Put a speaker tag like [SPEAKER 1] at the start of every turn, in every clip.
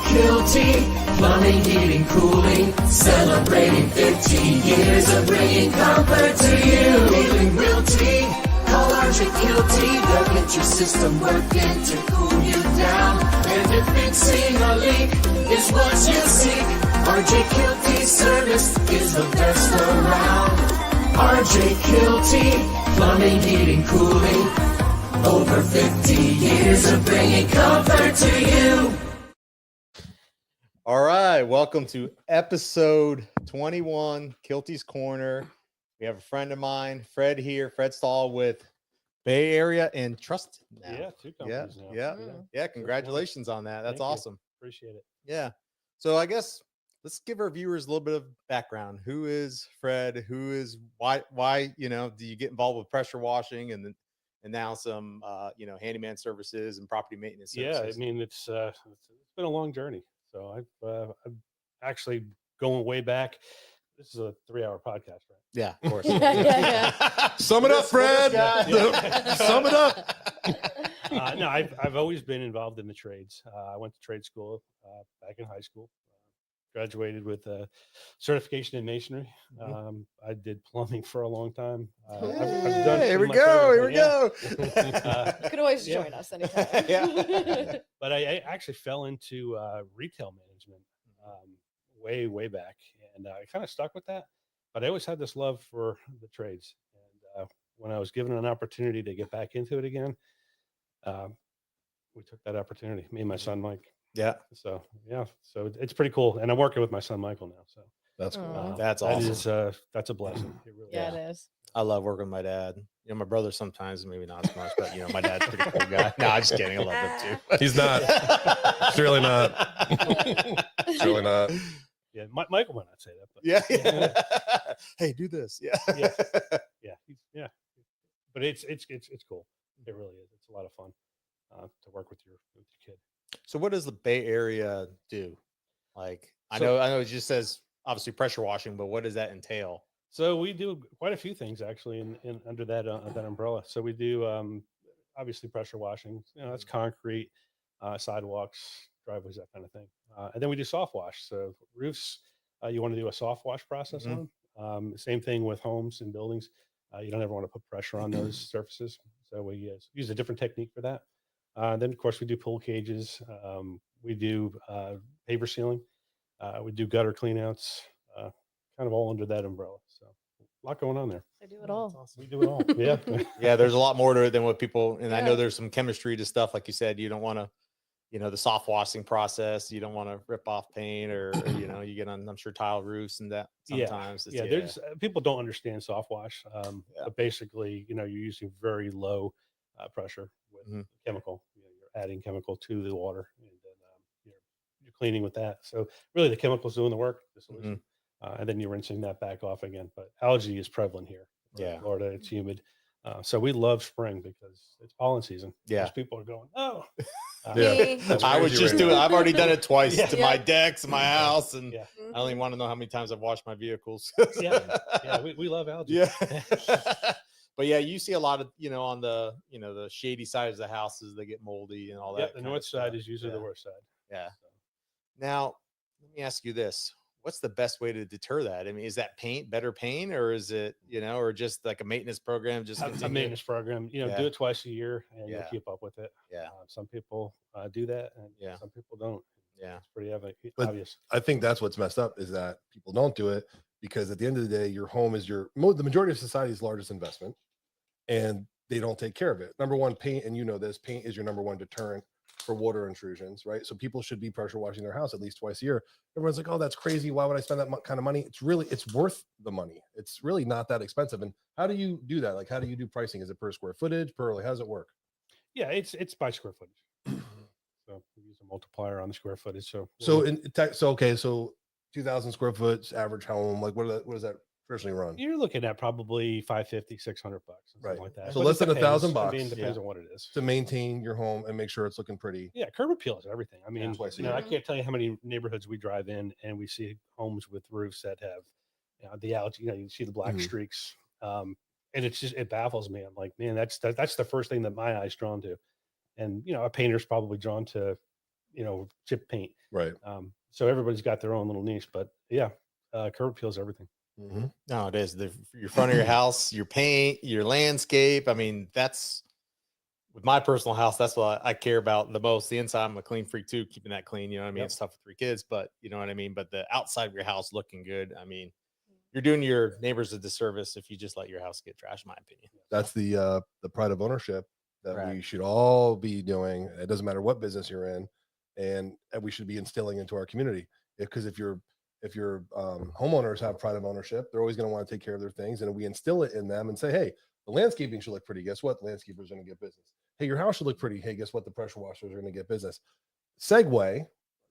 [SPEAKER 1] Kielty, plumbing, heating, cooling, celebrating 15 years of bringing comfort to you. Healing Realty, call RJ Kielty, they'll get your system working to cool you down. And if fixing a leak is what you seek, RJ Kielty service is the best around. RJ Kielty, plumbing, heating, cooling, over 50 years of bringing comfort to you.
[SPEAKER 2] All right, welcome to episode 21, Kielty's Corner. We have a friend of mine, Fred here, Fred Stahl with Bay Area and Trust now.
[SPEAKER 3] Yeah, two companies now.
[SPEAKER 2] Yeah. Congratulations on that. That's awesome.
[SPEAKER 3] Appreciate it.
[SPEAKER 2] Yeah. So I guess let's give our viewers a little bit of background. Who is Fred? Why, do you get involved with pressure washing and now some, handyman services and property maintenance services?
[SPEAKER 3] Yeah, I mean, it's been a long journey. So I'm actually going way back. This is a 3-hour podcast, right?
[SPEAKER 2] Yeah, of course.
[SPEAKER 4] Sum it up, Fred. Sum it up.
[SPEAKER 3] No, I've always been involved in the trades. I went to trade school back in high school. Graduated with a certification in masonry. I did plumbing for a long time. I've done
[SPEAKER 2] Here we go.
[SPEAKER 5] You can always join us anytime.
[SPEAKER 3] But I actually fell into retail management way back, and I kind of stuck with that. But I always had this love for the trades, and when I was given an opportunity to get back into it again, we took that opportunity. Me and my son Mike.
[SPEAKER 2] Yeah.
[SPEAKER 3] So it's pretty cool, and I'm working with my son Michael now. So
[SPEAKER 4] that's cool.
[SPEAKER 2] That's awesome.
[SPEAKER 3] That's a blessing. It really
[SPEAKER 5] It is.
[SPEAKER 2] I love working with my dad. My brother sometimes, maybe not as much, but my dad's a pretty cool guy. No, I'm just kidding. I love him too.
[SPEAKER 4] He's not. He's really not. He's really not.
[SPEAKER 3] Yeah, Michael might not say that, but
[SPEAKER 2] Yeah. Hey, do this. Yeah.
[SPEAKER 3] Yeah. But it's cool. It really is. It's a lot of fun to work with your kid.
[SPEAKER 2] So what does the Bay Area do? Like, I know it just says obviously pressure washing, but what does that entail?
[SPEAKER 3] So we do quite a few things actually in under that umbrella. So we do obviously pressure washing. That's concrete, sidewalks, driveways, that kind of thing. And then we do soft wash. So roofs, you want to do a soft wash process on. Same thing with homes and buildings. You don't ever want to put pressure on those surfaces. So we use a different technique for that. Then, of course, we do pool cages. We do paver sealing. We do gutter cleanouts, kind of all under that umbrella. So a lot going on there.
[SPEAKER 5] I do it all.
[SPEAKER 3] We do it all. Yeah.
[SPEAKER 2] Yeah, there's a lot more to it than what people, and I know there's some chemistry to stuff. Like you said, you don't want to, the soft washing process. You don't want to rip off paint or you get on, I'm sure, tile roofs and that sometimes.
[SPEAKER 3] Yeah. There's people don't understand soft wash. But basically, you're using very low pressure with chemical. You're adding chemical to the water, and then you're cleaning with that. So really, the chemical's doing the work, the solution, and then you're rinsing that back off again. But algae is prevalent here. In Florida, it's humid. So we love spring because it's pollen season.
[SPEAKER 2] Yeah.
[SPEAKER 3] Most people are going, oh.
[SPEAKER 2] I was just doing. I've already done it twice to my decks, my house, and
[SPEAKER 3] Yeah.
[SPEAKER 2] I don't even want to know how many times I've washed my vehicles.
[SPEAKER 3] We love algae.
[SPEAKER 2] Yeah. But yeah, you see a lot of, on the, the shady sides of the houses, they get moldy and all that.
[SPEAKER 3] The north side is usually the worst side.
[SPEAKER 2] Yeah. Now, let me ask you this. What's the best way to deter that? I mean, is that better paint, or is it, or just like a maintenance program? Just
[SPEAKER 3] a maintenance program, do it twice a year and you'll keep up with it.
[SPEAKER 2] Yeah.
[SPEAKER 3] Some people do that and some people don't.
[SPEAKER 2] Yeah.
[SPEAKER 3] It's pretty obvious.
[SPEAKER 4] I think that's what's messed up is that people don't do it because at the end of the day, your home is the majority of society's largest investment, and they don't take care of it. Number one, paint, and paint is your number one deterrent for water intrusions, right? So people should be pressure washing their house at least twice a year. Everyone's like, oh, that's crazy. Why would I spend that kind of money? It's worth the money. It's really not that expensive. And how do you do that? Like, how do you do pricing? Is it per square footage? How does it work?
[SPEAKER 3] Yeah, it's by square footage. So we use a multiplier on the square footage. So
[SPEAKER 4] 2,000 square foot average home. Like what does that traditionally run?
[SPEAKER 3] You're looking at probably $550, $600,
[SPEAKER 4] right?
[SPEAKER 3] Like that.
[SPEAKER 4] So less than $1,000.
[SPEAKER 3] I mean, depends on what it is
[SPEAKER 4] to maintain your home and make sure it's looking pretty.
[SPEAKER 3] Yeah, curb appeal is everything. I mean,
[SPEAKER 4] I
[SPEAKER 3] can't tell you how many neighborhoods we drive in and we see homes with roofs that have the algae. You see the black streaks, and it baffles me. I'm like, man, that's the first thing that my eye's drawn to, and a painter's probably drawn to chip paint.
[SPEAKER 4] Right.
[SPEAKER 3] So everybody's got their own little niche, but yeah, curb appeal is everything.
[SPEAKER 4] Mm-hmm.
[SPEAKER 2] No, it is your front of your house, your paint, your landscape. I mean, that's with my personal house. That's what I care about the most. The inside, I'm a clean freak too, keeping that clean. You know what I mean?
[SPEAKER 3] Yep.
[SPEAKER 2] It's tough with 3 kids, but you know what I mean? But the outside of your house looking good. I mean, you're doing your neighbors a disservice if you just let your house get trashed, in my opinion.
[SPEAKER 4] That's the pride of ownership that we
[SPEAKER 2] Right.
[SPEAKER 4] should all be doing. It doesn't matter what business you're in, and we should be instilling into our community. Because if your homeowners have pride of ownership, they're always going to want to take care of their things, and we instill it in them and say, hey, the landscaping should look pretty. Guess what? The landscapers are going to get business. Hey, your house should look pretty. Hey, guess what? The pressure washers are going to get business. Segue.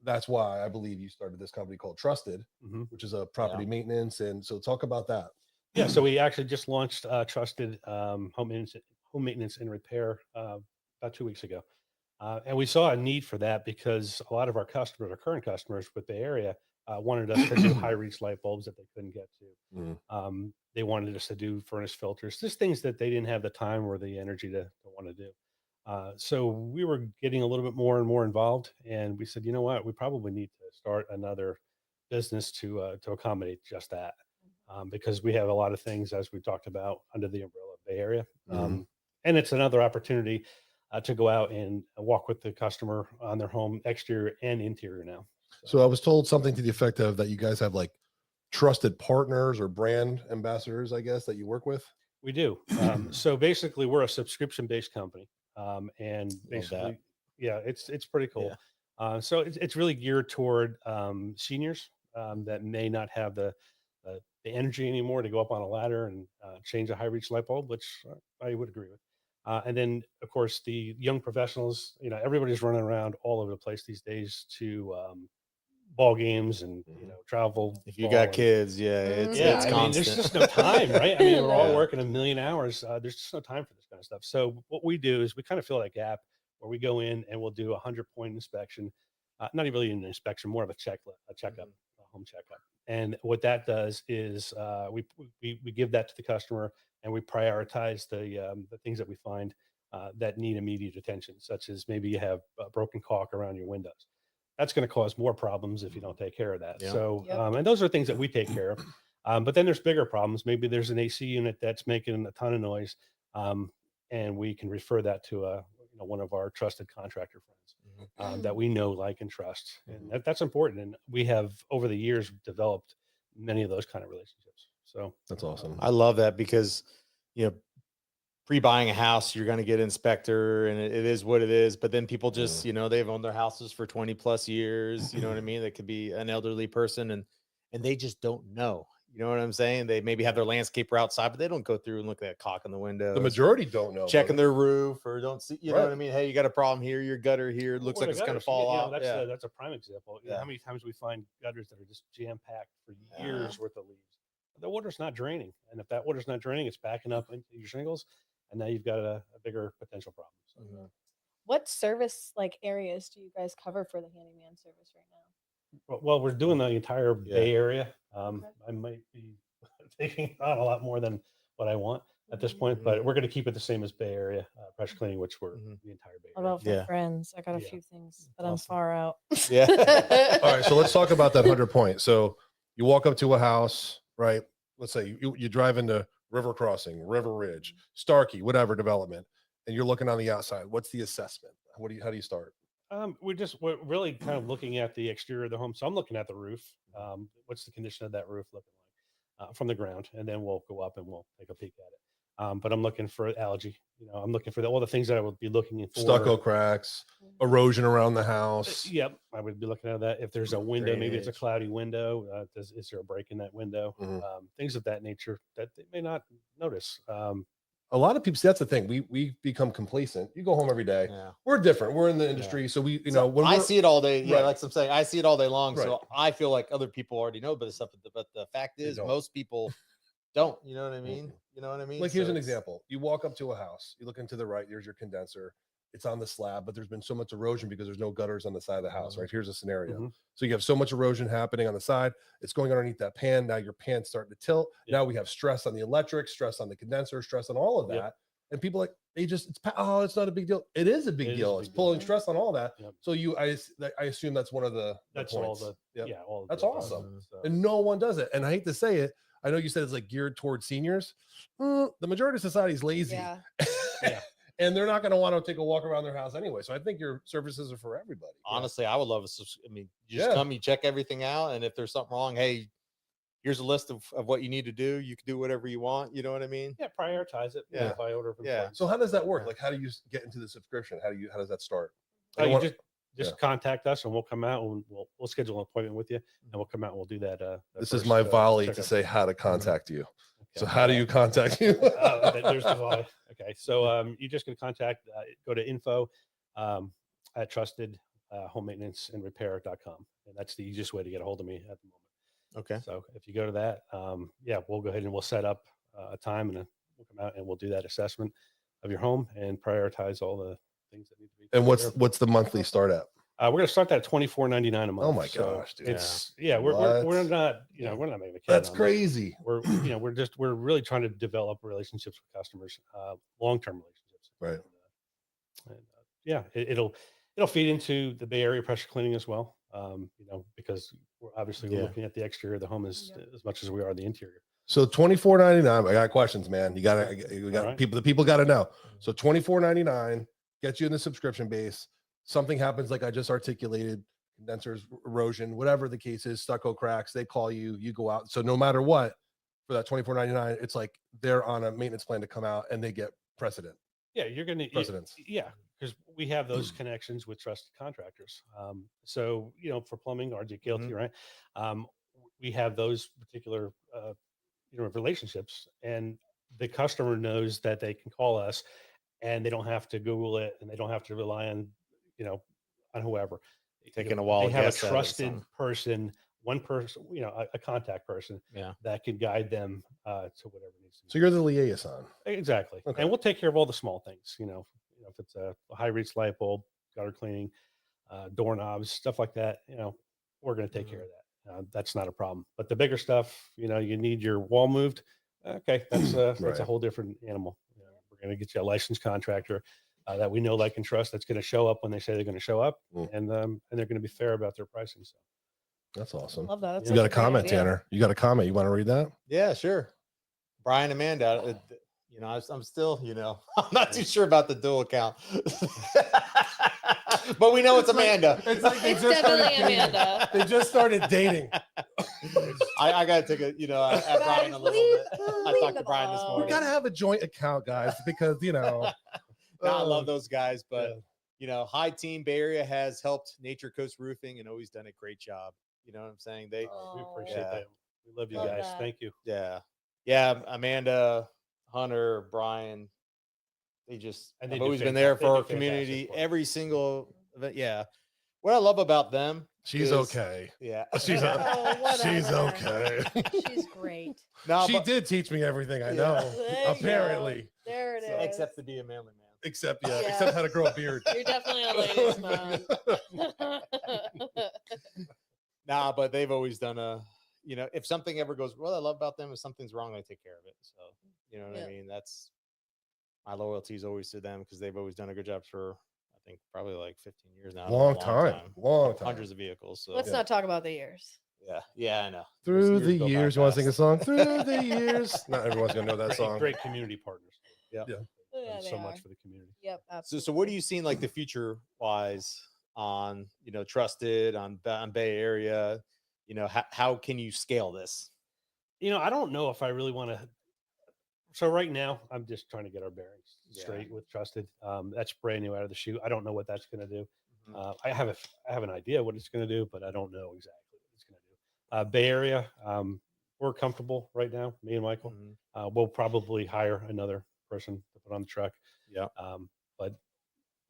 [SPEAKER 4] That's why I believe you started this company called Trusted, which is a property maintenance. And so talk about that.
[SPEAKER 3] Yeah. So we actually just launched Trusted home maintenance and repair about 2 weeks ago. And we saw a need for that because a lot of our customers, our current customers with Bay Area, wanted us to do high reach light bulbs that they couldn't get to. They wanted us to do furnace filters, just things that they didn't have the time or the energy to want to do. So we were getting a little bit more and more involved, and we said, you know what, we probably need to start another business to accommodate just that, because we have a lot of things, as we talked about, under the umbrella of Bay Area, and it's another opportunity to go out and walk with the customer on their home, exterior and interior now.
[SPEAKER 4] So I was told something to the effect of that you guys have like trusted partners or brand ambassadors, I guess, that you work with.
[SPEAKER 3] We do. So basically, we're a subscription-based company, and basically, it's pretty cool. Yeah. So it's really geared toward seniors that may not have the energy anymore to go up on a ladder and change a high reach light bulb, which I would agree with. And then, of course, the young professionals. Everybody's running around all over the place these days to ball games and travel.
[SPEAKER 2] If you got kids, it's
[SPEAKER 3] I mean, there's just no time, right? I mean, we're all working a million hours. There's just no time for this kind of stuff. So what we do is we kind of fill that gap where we go in and we'll do 100-point inspection, not even really an inspection, more of a checkup, a home checkup. And what that does is we give that to the customer, and we prioritize the things that we find that need immediate attention, such as maybe you have a broken caulk around your windows. That's going to cause more problems if you don't take care of that.
[SPEAKER 2] Yeah.
[SPEAKER 3] So, and those are things that we take care of. But then there's bigger problems. Maybe there's an AC unit that's making a ton of noise, and we can refer that to one of our trusted contractor friends that we know, like, and trust. And that's important. And we have, over the years, developed many of those kind of relationships. So
[SPEAKER 4] that's awesome.
[SPEAKER 2] I love that because, pre-buying a house, you're going to get an inspector, and it is what it is. But then people just, they've owned their houses for 20 plus years. You know what I mean? That could be an elderly person, and they just don't know. You know what I'm saying? They maybe have their landscaper outside, but they don't go through and look at that caulk in the window.
[SPEAKER 4] The majority don't know.
[SPEAKER 2] Checking their roof, or don't see, you know what I mean? Hey, you got a problem here. Your gutter here. It looks like it's going to fall off.
[SPEAKER 3] That's a prime example. How many times we find gutters that are just jam-packed for years worth of leaves. The water's not draining. And if that water's not draining, it's backing up into your shingles. And now you've got a bigger potential problem. So,
[SPEAKER 5] what service areas do you guys cover for the handyman service right now?
[SPEAKER 3] Well, we're doing the entire Bay Area. I might be taking on a lot more than what I want at this point, but we're going to keep it the same as Bay Area pressure cleaning, which we're the entire Bay Area.
[SPEAKER 5] What about for friends? I got a few things, but I'm far out.
[SPEAKER 4] All right, so let's talk about that 100-point. So you walk up to a house, right? Let's say you drive into River Crossing, River Ridge, Starkey, whatever development, and you're looking on the outside. What's the assessment? How do you start?
[SPEAKER 3] We're really kind of looking at the exterior of the home. So I'm looking at the roof. What's the condition of that roof looking like from the ground? And then we'll go up and we'll take a peek at it. But I'm looking for algae. I'm looking for all the things that I would be looking for.
[SPEAKER 4] Stucco cracks, erosion around the house.
[SPEAKER 3] Yep, I would be looking at that. If there's a window, maybe it's a cloudy window. Is there a break in that window? Things of that nature that they may not notice.
[SPEAKER 4] A lot of people, that's the thing. We become complacent. You go home every day.
[SPEAKER 2] Yeah.
[SPEAKER 4] We're different. We're in the industry. So when
[SPEAKER 2] I see it all day. Yeah. Like I'm saying, I see it all day long.
[SPEAKER 4] Right.
[SPEAKER 2] So I feel like other people already know about this stuff, but the fact is most people don't, you know what I mean? You know what I mean?
[SPEAKER 4] Like, here's an example. You walk up to a house, you look into the right, there's your condenser. It's on the slab, but there's been so much erosion because there's no gutters on the side of the house, right? Here's a scenario. So you have so much erosion happening on the side. It's going underneath that pan. Now your pan's starting to tilt. Now we have stress on the electric, stress on the condenser, stress on all of that. and people like they just it's not a big deal. It is a big
[SPEAKER 3] It is a
[SPEAKER 4] deal.
[SPEAKER 3] big
[SPEAKER 4] It's
[SPEAKER 3] deal.
[SPEAKER 4] pulling stress on all that.
[SPEAKER 3] Yep.
[SPEAKER 4] So I assume that's one of the
[SPEAKER 3] That's
[SPEAKER 4] points.
[SPEAKER 3] all
[SPEAKER 4] Yep.
[SPEAKER 3] all.
[SPEAKER 4] That's
[SPEAKER 3] the above.
[SPEAKER 4] awesome.
[SPEAKER 3] So,
[SPEAKER 4] And no one does it. And I hate to say it. I know you said it's like geared towards seniors. The majority of society is lazy.
[SPEAKER 5] Yeah.
[SPEAKER 3] Yeah.
[SPEAKER 4] And they're not going to want to take a walk around their house anyway. So I think your services are for everybody.
[SPEAKER 2] Honestly, I would love I mean, you just
[SPEAKER 4] Yeah.
[SPEAKER 2] come, you check everything out, and if there's something wrong, hey, here's a list of what you need to do. You can do whatever you want. You know what I mean?
[SPEAKER 3] yeah, prioritize it.
[SPEAKER 2] Yeah.
[SPEAKER 3] By order of
[SPEAKER 2] Yeah.
[SPEAKER 3] importance.
[SPEAKER 4] So how does that work?
[SPEAKER 2] Yeah.
[SPEAKER 4] Like, how do you get into the subscription? How does that start?
[SPEAKER 3] Oh,
[SPEAKER 4] I
[SPEAKER 3] you
[SPEAKER 4] want-
[SPEAKER 3] just contact us and we'll come out and we'll schedule an appointment with you and we'll come out and we'll do that.
[SPEAKER 4] This is my volley to
[SPEAKER 3] checkup.
[SPEAKER 4] say how to contact you.
[SPEAKER 3] Okay.
[SPEAKER 4] So how do you contact you?
[SPEAKER 3] There's the volley. Okay, so you're just going to contact. Go to info at trusted home maintenance and repair.com, and that's the easiest way to get a hold of me at the moment.
[SPEAKER 2] Okay.
[SPEAKER 3] So if you go to that, we'll go ahead and we'll set up a time and we'll come out and we'll do that assessment of your home and prioritize all the things that need to be.
[SPEAKER 4] And
[SPEAKER 3] taken care
[SPEAKER 4] what's the monthly start at?
[SPEAKER 3] of. We're going to start that at $24.99 a month.
[SPEAKER 4] Oh my
[SPEAKER 3] So
[SPEAKER 4] gosh, dude.
[SPEAKER 3] it's we're
[SPEAKER 4] What?
[SPEAKER 3] not we're not making a kid
[SPEAKER 4] That's
[SPEAKER 3] on this.
[SPEAKER 4] crazy.
[SPEAKER 3] We're we're really trying to develop relationships with customers, long-term relationships.
[SPEAKER 4] Right.
[SPEAKER 3] It'll feed into the Bay Area pressure cleaning as well. Because we're
[SPEAKER 2] Yeah.
[SPEAKER 3] looking at the exterior of the home as much as we are the interior.
[SPEAKER 4] So $24.99. I got questions, man. You got
[SPEAKER 3] All right.
[SPEAKER 4] people. The people got to know. So $24.99 gets you in the subscription base. Something happens, like I just articulated, condensers, erosion, whatever the case is, stucco cracks. They call you. You go out. So no matter what, for that $24.99, it's like they're on a maintenance plan to come out and they get precedent.
[SPEAKER 3] Yeah, you're going to
[SPEAKER 4] Precedence.
[SPEAKER 3] Yeah, because we have those connections with trusted contractors. So for plumbing, RJ Kielty, right? We have those particular relationships, and the customer knows that they can call us, and they don't have to Google it, and they don't have to rely on on whoever.
[SPEAKER 2] Taking a while.
[SPEAKER 3] They have a trusted person, one person, a contact person that can guide them to whatever needs to be.
[SPEAKER 4] So you're the liaison.
[SPEAKER 3] Exactly.
[SPEAKER 4] Okay.
[SPEAKER 3] And we'll take care of all the small things, if it's a high reach light bulb, gutter cleaning, doorknobs, stuff like that, we're going to take care of that. That's not a problem. But the bigger stuff, you need your wall moved. Okay. That's that's
[SPEAKER 4] Right.
[SPEAKER 3] a whole different animal. We're going to get you a licensed contractor that we know, like, and trust, that's going to show up when they say they're going to show up, and they're going to be fair about their pricing. So
[SPEAKER 4] That's awesome.
[SPEAKER 5] Love that. That's
[SPEAKER 4] You got a
[SPEAKER 5] such great
[SPEAKER 4] comment,
[SPEAKER 5] idea.
[SPEAKER 4] Tanner? You got a comment? You want to read that?
[SPEAKER 2] Yeah, sure. Brian, Amanda, I'm still, I'm not too sure about the dual account, but we know it's Amanda.
[SPEAKER 4] It's like they
[SPEAKER 5] It's
[SPEAKER 4] just started
[SPEAKER 5] definitely
[SPEAKER 4] dating.
[SPEAKER 5] Amanda.
[SPEAKER 4] They just started dating.
[SPEAKER 2] I got to take a, at Brian a little bit. I talked to Brian this
[SPEAKER 5] alone.
[SPEAKER 4] We
[SPEAKER 2] morning.
[SPEAKER 4] got to have a joint account, guys, because
[SPEAKER 2] No, I love those guys, but High Team Bay Area has helped Nature Coast Roofing and always done a great job. You know what I'm saying?
[SPEAKER 3] we
[SPEAKER 5] Oh,
[SPEAKER 3] appreciate
[SPEAKER 2] Yeah.
[SPEAKER 3] that. We love you
[SPEAKER 5] Love
[SPEAKER 3] guys.
[SPEAKER 5] that.
[SPEAKER 3] Thank you.
[SPEAKER 2] Yeah, Amanda, Hunter, Brian, they just
[SPEAKER 3] And they
[SPEAKER 2] have
[SPEAKER 3] do
[SPEAKER 2] always been there
[SPEAKER 3] fantastic- they
[SPEAKER 2] for our
[SPEAKER 3] do fantastic
[SPEAKER 2] community.
[SPEAKER 3] work.
[SPEAKER 2] Every single event. Yeah, what I love about them,
[SPEAKER 4] she's
[SPEAKER 2] is-
[SPEAKER 4] okay.
[SPEAKER 2] Yeah,
[SPEAKER 4] She's
[SPEAKER 5] Oh,
[SPEAKER 4] she's
[SPEAKER 5] whatever.
[SPEAKER 4] okay.
[SPEAKER 5] She's great.
[SPEAKER 2] no,
[SPEAKER 4] She
[SPEAKER 2] but-
[SPEAKER 4] did teach me everything I
[SPEAKER 2] Yeah.
[SPEAKER 4] know.
[SPEAKER 5] There you go.
[SPEAKER 4] Apparently,
[SPEAKER 5] There it is.
[SPEAKER 2] except to be a manly man.
[SPEAKER 4] except
[SPEAKER 5] Yeah.
[SPEAKER 4] except how to grow a beard.
[SPEAKER 5] You're definitely a ladies' man.
[SPEAKER 2] Nah, but they've always done if something ever goes, what I love about them is something's wrong, they take care of it. So, you know what
[SPEAKER 5] Yeah.
[SPEAKER 2] I mean? That's my loyalty is always to them because they've always done a good job for, I think, probably like 15 years now.
[SPEAKER 4] Long time.
[SPEAKER 2] Hundreds of vehicles. So,
[SPEAKER 5] Let's not talk about the years.
[SPEAKER 2] yeah, I know.
[SPEAKER 4] Through
[SPEAKER 2] Those
[SPEAKER 4] the
[SPEAKER 2] go by
[SPEAKER 4] years, you want to sing a
[SPEAKER 2] fast.
[SPEAKER 4] song? Through the years. Not everyone's gonna know that
[SPEAKER 3] Great,
[SPEAKER 4] song.
[SPEAKER 3] great community partners.
[SPEAKER 2] Yeah.
[SPEAKER 4] Yeah.
[SPEAKER 5] Yeah,
[SPEAKER 3] Done
[SPEAKER 5] they
[SPEAKER 3] so
[SPEAKER 5] are.
[SPEAKER 3] much for the community.
[SPEAKER 5] Yep,
[SPEAKER 2] So,
[SPEAKER 5] absolutely.
[SPEAKER 2] what are you seeing like the future wise on, Trusted on Bay Area? How can you scale this?
[SPEAKER 3] I don't know if I really want to. So right now, I'm just trying to get our bearings
[SPEAKER 2] Yeah.
[SPEAKER 3] straight with Trusted. That's brand new out of the chute. I don't know what that's going to do.
[SPEAKER 2] Mhm.
[SPEAKER 3] I have an idea what it's going to do, but I don't know exactly what it's going to do. Bay Area, we're comfortable right now. Me and Michael.
[SPEAKER 2] Mhm.
[SPEAKER 3] We'll probably hire another person to put on the truck.
[SPEAKER 2] Yeah.
[SPEAKER 3] But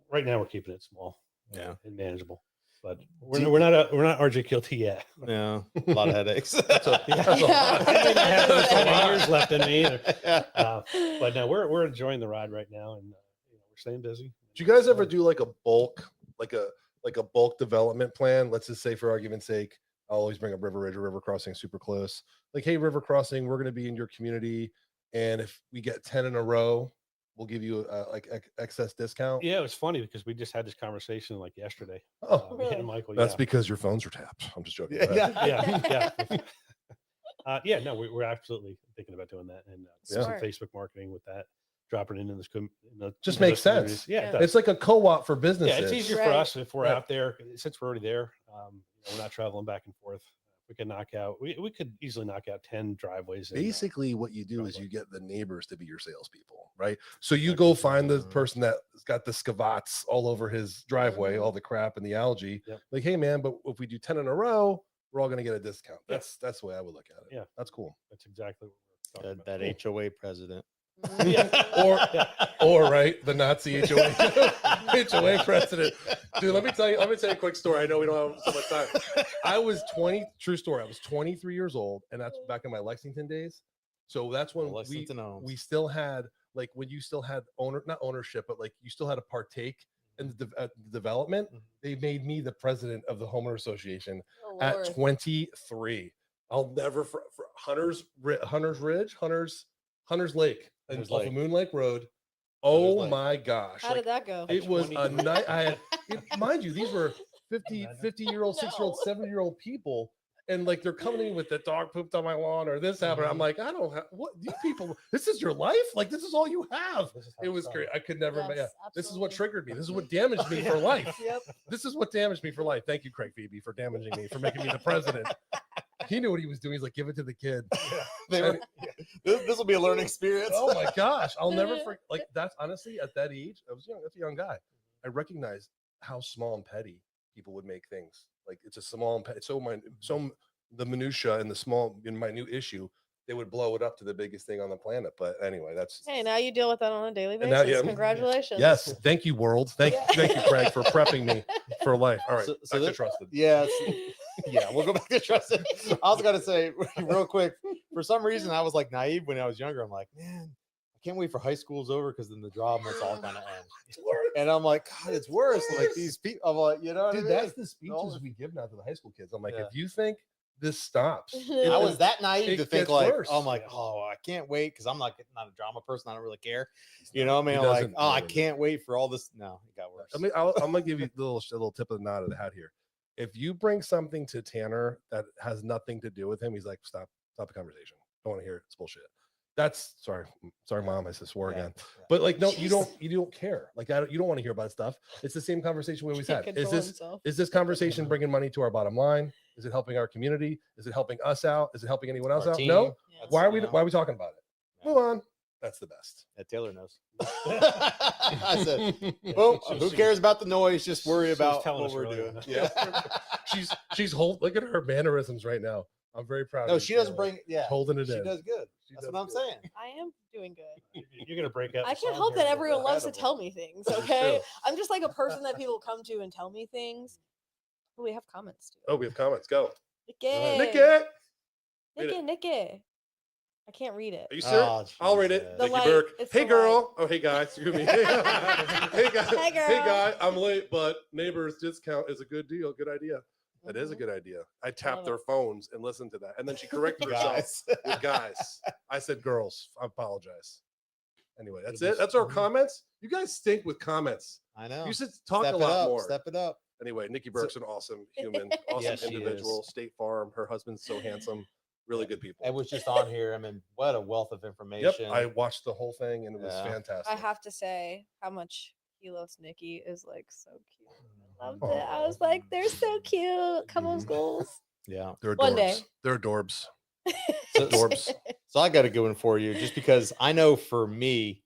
[SPEAKER 3] right now we're keeping it small.
[SPEAKER 2] Yeah.
[SPEAKER 3] And manageable. But
[SPEAKER 2] Do
[SPEAKER 3] we're not RJ Kielty yet.
[SPEAKER 2] Yeah. A lot of headaches.
[SPEAKER 4] That's a
[SPEAKER 5] Yeah.
[SPEAKER 3] I may not have
[SPEAKER 5] That's
[SPEAKER 3] so
[SPEAKER 5] a
[SPEAKER 3] many
[SPEAKER 5] lot.
[SPEAKER 3] years left in me either.
[SPEAKER 2] Yeah.
[SPEAKER 3] But no, we're enjoying the ride right now, and we're staying busy.
[SPEAKER 4] Do you guys ever do like a bulk, like a bulk development plan? Let's just say, for argument's sake, I'll always bring up River Ridge or River Crossing super close. Like, hey, River Crossing, we're going to be in your community, and if we get 10 in a row, will give you like excess discount?
[SPEAKER 3] Yeah, it was funny because we just had this conversation like yesterday.
[SPEAKER 4] Oh,
[SPEAKER 3] Me and
[SPEAKER 5] Really?
[SPEAKER 3] Michael.
[SPEAKER 4] that's
[SPEAKER 3] yeah.
[SPEAKER 4] because your phones are tapped. I'm just joking.
[SPEAKER 2] Yeah,
[SPEAKER 4] Go ahead.
[SPEAKER 3] Yeah. No, we're absolutely thinking about doing that and some
[SPEAKER 5] Smart.
[SPEAKER 3] Facebook marketing with that, dropping it in this.
[SPEAKER 4] Just
[SPEAKER 3] into
[SPEAKER 4] makes
[SPEAKER 3] those communities.
[SPEAKER 4] sense.
[SPEAKER 3] Yeah,
[SPEAKER 5] Yeah.
[SPEAKER 3] it does.
[SPEAKER 4] It's like a co-op for
[SPEAKER 3] Yeah,
[SPEAKER 4] businesses.
[SPEAKER 3] it's easier for
[SPEAKER 5] Right.
[SPEAKER 3] us if we're
[SPEAKER 4] Right.
[SPEAKER 3] out there since we're already there. We're not traveling back and forth. We can knock out. We could easily knock out 10 driveways.
[SPEAKER 4] Basically, what you do is
[SPEAKER 3] driveway.
[SPEAKER 4] you get the neighbors to be your salespeople, right? So you go find the
[SPEAKER 2] Mhm.
[SPEAKER 4] person that's got the scavats all over his driveway,
[SPEAKER 5] Mhm.
[SPEAKER 4] all the crap and the algae.
[SPEAKER 3] Yep.
[SPEAKER 4] Like, hey man, but if we do 10 in a row, we're all gonna get a discount.
[SPEAKER 3] Yeah.
[SPEAKER 4] That's the way I would look at it.
[SPEAKER 3] Yeah.
[SPEAKER 4] That's cool.
[SPEAKER 3] That's exactly what we're talking
[SPEAKER 2] That
[SPEAKER 3] about.
[SPEAKER 2] HOA president.
[SPEAKER 5] Mhm.
[SPEAKER 3] Yeah.
[SPEAKER 4] Or right, the Nazi HOA HOA president. Dude, let me tell you a quick story. I know we don't have so much time. I was 20, true story. I was 23 years old, and that's back in my Lexington days. So that's when
[SPEAKER 2] Lexington owns.
[SPEAKER 4] we still had like when you still had not ownership, but like you still had to partake in the development.
[SPEAKER 2] Mhm.
[SPEAKER 4] They made me the president of the homeowner association
[SPEAKER 5] Oh,
[SPEAKER 4] at
[SPEAKER 5] Lord.
[SPEAKER 4] 23. I'll never for Hunter's Ridge, Hunter's Lake, and
[SPEAKER 2] Hunter's
[SPEAKER 4] off of
[SPEAKER 2] Lake.
[SPEAKER 4] Moon Lake Road.
[SPEAKER 2] Hunter's
[SPEAKER 4] Oh
[SPEAKER 2] Lake.
[SPEAKER 4] my gosh!
[SPEAKER 5] How did that go?
[SPEAKER 4] It was a
[SPEAKER 3] 23.
[SPEAKER 4] night. I had, mind you, these were 50-year-old,
[SPEAKER 5] No.
[SPEAKER 4] 6-year-old, 7-year-old people. And like they're coming in with the dog pooped on my lawn or this happened. I'm like, I don't have what you people, this is your life? Like, this is all you have.
[SPEAKER 3] This is how
[SPEAKER 4] It was
[SPEAKER 3] started.
[SPEAKER 4] great. I could never,
[SPEAKER 5] Yes,
[SPEAKER 4] yeah. This is what
[SPEAKER 5] absolutely.
[SPEAKER 4] triggered me. This is what damaged me for life.
[SPEAKER 5] Yep.
[SPEAKER 4] This is what damaged me for life. Thank you, Craig Phoebe, for damaging me, for making me the president. He knew what he was doing. He's like, give it to the kid.
[SPEAKER 2] They were- this will be a learning experience.
[SPEAKER 4] Oh my gosh. I'll never forget. Like, that's honestly at that age, I was young. That's a young guy. I recognized how small and petty people would make things. Like, it's a small and petty. So the minutia and the small and minute issue, they would blow it up to the biggest thing on the planet. But anyway, that's
[SPEAKER 5] Hey, now you deal with that on a daily
[SPEAKER 4] And
[SPEAKER 5] basis.
[SPEAKER 4] now- yeah.
[SPEAKER 5] Congratulations.
[SPEAKER 4] yes. Thank you, world. Thank you, Craig, for prepping me for life. All right.
[SPEAKER 2] So
[SPEAKER 4] Back to
[SPEAKER 2] that-
[SPEAKER 4] trusted.
[SPEAKER 2] Yes. Yeah, we'll go back to trusted. I was gonna say real quick. For some reason, I was like naive when I was younger. I'm like, man, I can't wait for high school's over because then the job must all kind of end. And I'm like, God, it's worse. Like these people. I'm like, you know, what
[SPEAKER 4] Dude,
[SPEAKER 2] I mean?
[SPEAKER 4] that's the speeches we give now to the high school kids. I'm like,
[SPEAKER 2] Yeah.
[SPEAKER 4] if you think this stops,
[SPEAKER 5] I
[SPEAKER 2] I was that naive
[SPEAKER 4] it
[SPEAKER 2] to think
[SPEAKER 4] gets
[SPEAKER 2] like,
[SPEAKER 4] worse.
[SPEAKER 2] I'm like, oh, I can't wait because I'm not a drama person. I don't really care. You know what I mean?
[SPEAKER 4] He
[SPEAKER 2] I'm like,
[SPEAKER 4] doesn't
[SPEAKER 2] oh, I
[SPEAKER 4] know.
[SPEAKER 2] can't wait for all this. No, it got worse.
[SPEAKER 4] I mean, I'm gonna give you a little tip of the nod of the hat here. If you bring something to Tanner that has nothing to do with him, he's like, stop the conversation. Don't want to hear it. It's bullshit. That's sorry, mom. I said swore
[SPEAKER 2] Yeah,
[SPEAKER 4] again.
[SPEAKER 2] yeah.
[SPEAKER 4] But like, no, you
[SPEAKER 5] Jeez.
[SPEAKER 4] don't care. Like, you don't want to hear about stuff. It's the same conversation we always
[SPEAKER 5] Can't
[SPEAKER 4] had. Is
[SPEAKER 5] control
[SPEAKER 4] this
[SPEAKER 5] himself.
[SPEAKER 4] is this conversation bringing money to our bottom line? Is it helping our community? Is it helping us out? Is it helping anyone else
[SPEAKER 2] Our
[SPEAKER 4] out?
[SPEAKER 2] team.
[SPEAKER 4] No.
[SPEAKER 5] Yeah.
[SPEAKER 4] Why are we
[SPEAKER 2] you know.
[SPEAKER 4] why are we talking about it?
[SPEAKER 2] Yeah.
[SPEAKER 4] Move on. That's the best.
[SPEAKER 2] Yeah, Taylor knows. I said, well, who cares about the noise? Just worry
[SPEAKER 3] she was
[SPEAKER 2] about
[SPEAKER 3] telling
[SPEAKER 2] what
[SPEAKER 3] us
[SPEAKER 2] we're
[SPEAKER 3] earlier.
[SPEAKER 2] doing. Yeah.
[SPEAKER 4] she's look at her mannerisms right now. I'm very proud.
[SPEAKER 2] No,
[SPEAKER 4] of
[SPEAKER 2] she
[SPEAKER 4] you,
[SPEAKER 2] doesn't
[SPEAKER 4] Taylor.
[SPEAKER 2] bring. Yeah,
[SPEAKER 4] holding it
[SPEAKER 2] she
[SPEAKER 4] in.
[SPEAKER 2] does good.
[SPEAKER 4] She
[SPEAKER 2] That's
[SPEAKER 4] does
[SPEAKER 2] what I'm
[SPEAKER 4] good.
[SPEAKER 2] saying.
[SPEAKER 5] I am doing good.
[SPEAKER 3] You're gonna break out.
[SPEAKER 5] I
[SPEAKER 3] the
[SPEAKER 5] can't
[SPEAKER 3] song
[SPEAKER 5] help
[SPEAKER 3] here
[SPEAKER 5] that
[SPEAKER 3] a little
[SPEAKER 5] everyone
[SPEAKER 3] bit.
[SPEAKER 5] loves to
[SPEAKER 2] Incredible.
[SPEAKER 5] tell me things.
[SPEAKER 4] It's
[SPEAKER 5] Okay,
[SPEAKER 4] true.
[SPEAKER 5] I'm just like a person that people come to and tell me things. Oh, we have comments too.
[SPEAKER 4] Oh, we have comments. Go.
[SPEAKER 5] Nikki,
[SPEAKER 4] Nikki. Read it.
[SPEAKER 5] Nikki. I can't read it.
[SPEAKER 4] Are you sure?
[SPEAKER 2] Oh,
[SPEAKER 4] I'll read it.
[SPEAKER 2] Jesus.
[SPEAKER 5] The
[SPEAKER 4] Nikki
[SPEAKER 5] light,
[SPEAKER 4] Burke.
[SPEAKER 5] it's
[SPEAKER 4] Hey
[SPEAKER 5] the
[SPEAKER 4] girl. Oh, hey guys. Excuse me. Hey guy.
[SPEAKER 5] Hey, girl.
[SPEAKER 4] Hey guy. I'm late, but neighbors discount is a good deal. Good idea. That is a
[SPEAKER 5] Mhm.
[SPEAKER 4] good idea. I tapped
[SPEAKER 5] Love
[SPEAKER 4] their
[SPEAKER 5] it.
[SPEAKER 4] phones and listened to that, and then she corrected herself
[SPEAKER 2] Guys.
[SPEAKER 4] with guys. I said girls. I apologize. Anyway, that's
[SPEAKER 3] It'll
[SPEAKER 4] it.
[SPEAKER 3] be-
[SPEAKER 4] That's our
[SPEAKER 2] Mhm.
[SPEAKER 4] comments. You guys stink with comments.
[SPEAKER 2] I know.
[SPEAKER 4] You should talk
[SPEAKER 2] Step
[SPEAKER 4] a
[SPEAKER 2] it
[SPEAKER 4] lot
[SPEAKER 2] up.
[SPEAKER 4] more.
[SPEAKER 2] Step it up.
[SPEAKER 4] Anyway, Nikki Burke's an awesome human, awesome
[SPEAKER 2] Yes, she
[SPEAKER 4] individual.
[SPEAKER 2] is.
[SPEAKER 4] State Farm. Her husband's so handsome. Really good people.
[SPEAKER 2] It was just on here. I mean, what a wealth of
[SPEAKER 4] Yep,
[SPEAKER 2] information.
[SPEAKER 4] I watched the whole thing and it was
[SPEAKER 2] Yeah.
[SPEAKER 4] fantastic.
[SPEAKER 5] I have to say how much Kilos Nikki is like so cute. I loved
[SPEAKER 4] Aw.
[SPEAKER 5] it. I was like, they're so cute. Come on,
[SPEAKER 4] Mhm.
[SPEAKER 5] schools.
[SPEAKER 2] Yeah.
[SPEAKER 4] They're
[SPEAKER 5] One
[SPEAKER 4] adorbs.
[SPEAKER 5] day.
[SPEAKER 4] They're adorbs.
[SPEAKER 2] So,
[SPEAKER 4] Adorbs.
[SPEAKER 2] so I got a good one for you, just because I know for me,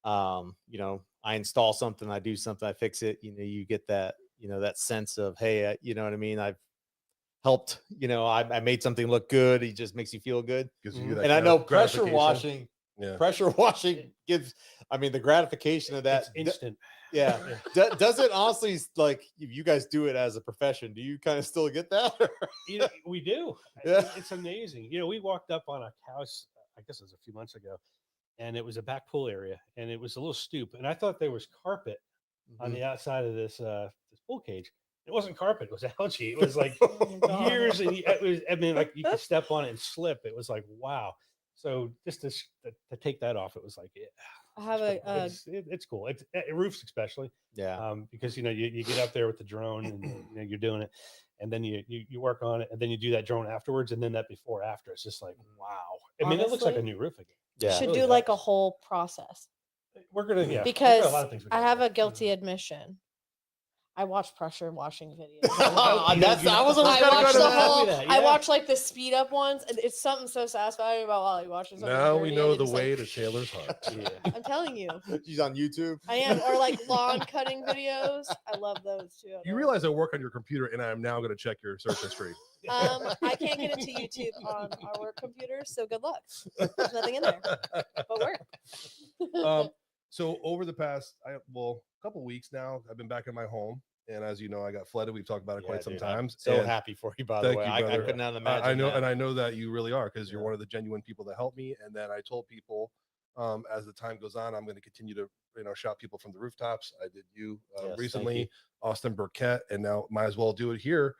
[SPEAKER 2] you know, I install something, I do something, I fix it. You know, you get that, you know, that sense of, hey, you know what I mean? I've helped. You know, I made something look good. It just makes you feel good.
[SPEAKER 4] Gives
[SPEAKER 3] Mhm.
[SPEAKER 4] you that
[SPEAKER 2] And I know pressure
[SPEAKER 4] gratification.
[SPEAKER 2] washing.
[SPEAKER 4] Yeah.
[SPEAKER 2] Pressure washing gives. I mean, the gratification of that.
[SPEAKER 3] It's instant.
[SPEAKER 2] Yeah. Does it honestly, like, if you guys do it as a profession, do you kind of still get that?
[SPEAKER 3] You know, we do.
[SPEAKER 2] Yeah.
[SPEAKER 3] It's amazing. You know, we walked up on a house, I guess it was a few months ago, and it was a back pool area, and it was a little stoop, and I thought there was carpet on the outside of this pool cage. It wasn't carpet; it was algae. It was like
[SPEAKER 5] Oh my God.
[SPEAKER 3] years, and it was. I mean, like you could step on it and slip. It was like wow. So just to take that off, it was like, yeah.
[SPEAKER 5] I have
[SPEAKER 3] pretty cool.
[SPEAKER 5] a
[SPEAKER 3] It's cool. It's roofs especially.
[SPEAKER 2] Yeah.
[SPEAKER 3] Because you get up there with the drone and you're doing it, and then you work on it, and then you do that drone afterwards, and then that before after. It's just like wow. I mean, it looks like a
[SPEAKER 5] Honestly,
[SPEAKER 3] new roof again.
[SPEAKER 2] Yeah.
[SPEAKER 3] It
[SPEAKER 5] should
[SPEAKER 3] really
[SPEAKER 5] do like a
[SPEAKER 3] does.
[SPEAKER 5] whole process
[SPEAKER 3] We're gonna we've got a
[SPEAKER 5] because
[SPEAKER 3] lot of things we
[SPEAKER 5] I
[SPEAKER 3] gotta
[SPEAKER 5] have
[SPEAKER 3] do.
[SPEAKER 5] a guilty admission. I watch pressure washing videos.
[SPEAKER 2] That's I was almost
[SPEAKER 5] I
[SPEAKER 2] gonna
[SPEAKER 5] watch
[SPEAKER 2] go to
[SPEAKER 5] the
[SPEAKER 2] that.
[SPEAKER 5] whole.
[SPEAKER 3] Yeah.
[SPEAKER 5] I watch like the speed up ones, and it's something so satisfying about while you watching something.
[SPEAKER 4] Now we
[SPEAKER 5] dirty,
[SPEAKER 4] know
[SPEAKER 5] and
[SPEAKER 4] the
[SPEAKER 5] it's
[SPEAKER 4] way
[SPEAKER 5] like,
[SPEAKER 4] to Taylor's heart.
[SPEAKER 3] Yeah.
[SPEAKER 5] I'm telling you,
[SPEAKER 2] She's on YouTube.
[SPEAKER 5] I am. Or like lawn cutting videos. I love those too.
[SPEAKER 4] You realize I work on your computer, and I am now going to check your search history.
[SPEAKER 5] I can't get into YouTube on our work computer, so good luck. There's nothing in there but work.
[SPEAKER 4] So over the past, couple weeks now, I've been back in my home, and as you know, I got flooded. We've talked about it quite some
[SPEAKER 2] Dude, I'm
[SPEAKER 4] times.
[SPEAKER 2] so
[SPEAKER 4] and
[SPEAKER 2] happy for you, by the
[SPEAKER 4] thank
[SPEAKER 2] way.
[SPEAKER 4] you,
[SPEAKER 2] I
[SPEAKER 4] brother.
[SPEAKER 2] could not imagine.
[SPEAKER 4] I know,
[SPEAKER 2] that.
[SPEAKER 4] and I know that you really are, because you're
[SPEAKER 2] Yeah.
[SPEAKER 4] one of the genuine people that helped me. And then I told people, as the time goes on, I'm going to continue to shout people from the rooftops. I did you
[SPEAKER 2] Yes, thank
[SPEAKER 4] recently,
[SPEAKER 2] you.
[SPEAKER 4] Austin Burkett, and now might as well do it here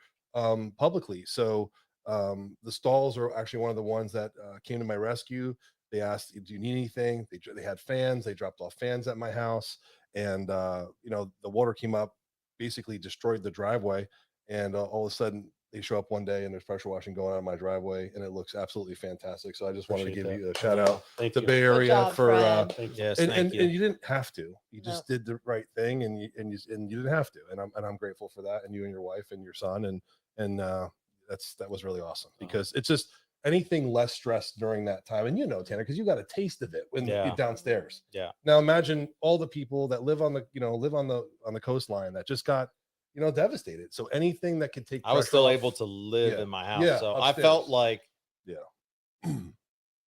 [SPEAKER 4] publicly. So the Stalls are actually one of the ones that came to my rescue. They asked, "Do you need anything?" They had fans. They dropped off fans at my house, and the water came up, basically destroyed the driveway, and all of a sudden they show up one day and there's pressure washing going on in my driveway, and it looks absolutely fantastic. So I just wanted to
[SPEAKER 3] Appreciate
[SPEAKER 4] give
[SPEAKER 3] that.
[SPEAKER 4] you a shout out
[SPEAKER 3] Thank
[SPEAKER 4] to
[SPEAKER 3] you.
[SPEAKER 4] Bay
[SPEAKER 5] Good
[SPEAKER 4] Area
[SPEAKER 5] job,
[SPEAKER 4] for
[SPEAKER 5] Fred.
[SPEAKER 3] Thank you.
[SPEAKER 2] Yes,
[SPEAKER 4] and,
[SPEAKER 2] thank
[SPEAKER 4] and,
[SPEAKER 2] you.
[SPEAKER 4] and you didn't have to. You
[SPEAKER 5] No.
[SPEAKER 4] just did the right thing, and you didn't have to. And I'm grateful for that. And you and your wife and your son, and that was really awesome, because it's just anything less stress during that time. And Tanner, because you got a taste of it when you
[SPEAKER 2] Yeah.
[SPEAKER 4] get downstairs.
[SPEAKER 2] Yeah.
[SPEAKER 4] Now imagine all the people that live on the coastline that just got devastated. So anything that could take
[SPEAKER 2] I was
[SPEAKER 4] pressure
[SPEAKER 2] still
[SPEAKER 4] off-
[SPEAKER 2] able to live
[SPEAKER 4] Yeah.
[SPEAKER 2] in my house,
[SPEAKER 4] Yeah,
[SPEAKER 2] so I felt
[SPEAKER 4] upstairs.
[SPEAKER 2] like
[SPEAKER 4] Yeah.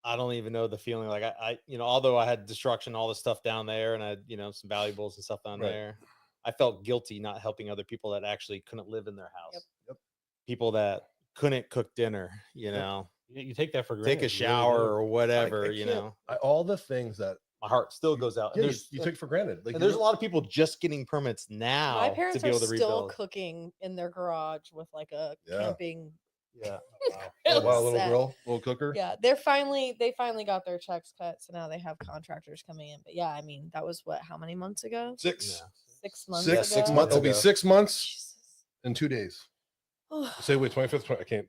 [SPEAKER 2] I don't even know the feeling. Like I although I had destruction, all the stuff down there, and I had some valuables and stuff down
[SPEAKER 4] Right.
[SPEAKER 2] there, I felt guilty not helping other people that actually couldn't live in their house.
[SPEAKER 4] Yep.
[SPEAKER 2] People that couldn't cook dinner,
[SPEAKER 3] You take that for granted.
[SPEAKER 2] take a
[SPEAKER 3] you really
[SPEAKER 2] shower
[SPEAKER 3] do.
[SPEAKER 2] or whatever,
[SPEAKER 4] I can't- all the things that
[SPEAKER 2] my heart still goes out.
[SPEAKER 4] yeah,
[SPEAKER 2] And
[SPEAKER 4] you took for granted. Like
[SPEAKER 2] and there's a lot of people just getting permits now
[SPEAKER 5] My
[SPEAKER 2] to
[SPEAKER 5] parents
[SPEAKER 2] be
[SPEAKER 5] are
[SPEAKER 2] able to
[SPEAKER 5] still
[SPEAKER 2] rebuild.
[SPEAKER 5] cooking in their garage with like a
[SPEAKER 4] Yeah.
[SPEAKER 5] camping.
[SPEAKER 3] Yeah. Wow.
[SPEAKER 4] Oh, wow,
[SPEAKER 5] set.
[SPEAKER 4] little girl, little cooker.
[SPEAKER 5] Yeah, they finally got their checks cut, so now they have contractors coming in. But yeah, I mean, that was how many months ago?
[SPEAKER 4] 6
[SPEAKER 2] Yeah.
[SPEAKER 5] 6 months
[SPEAKER 4] six
[SPEAKER 5] ago.
[SPEAKER 4] 6 months. It'll be
[SPEAKER 2] ago.
[SPEAKER 4] 6 months
[SPEAKER 5] Jesus.
[SPEAKER 4] and 2 days. Say wait, 25th. I can't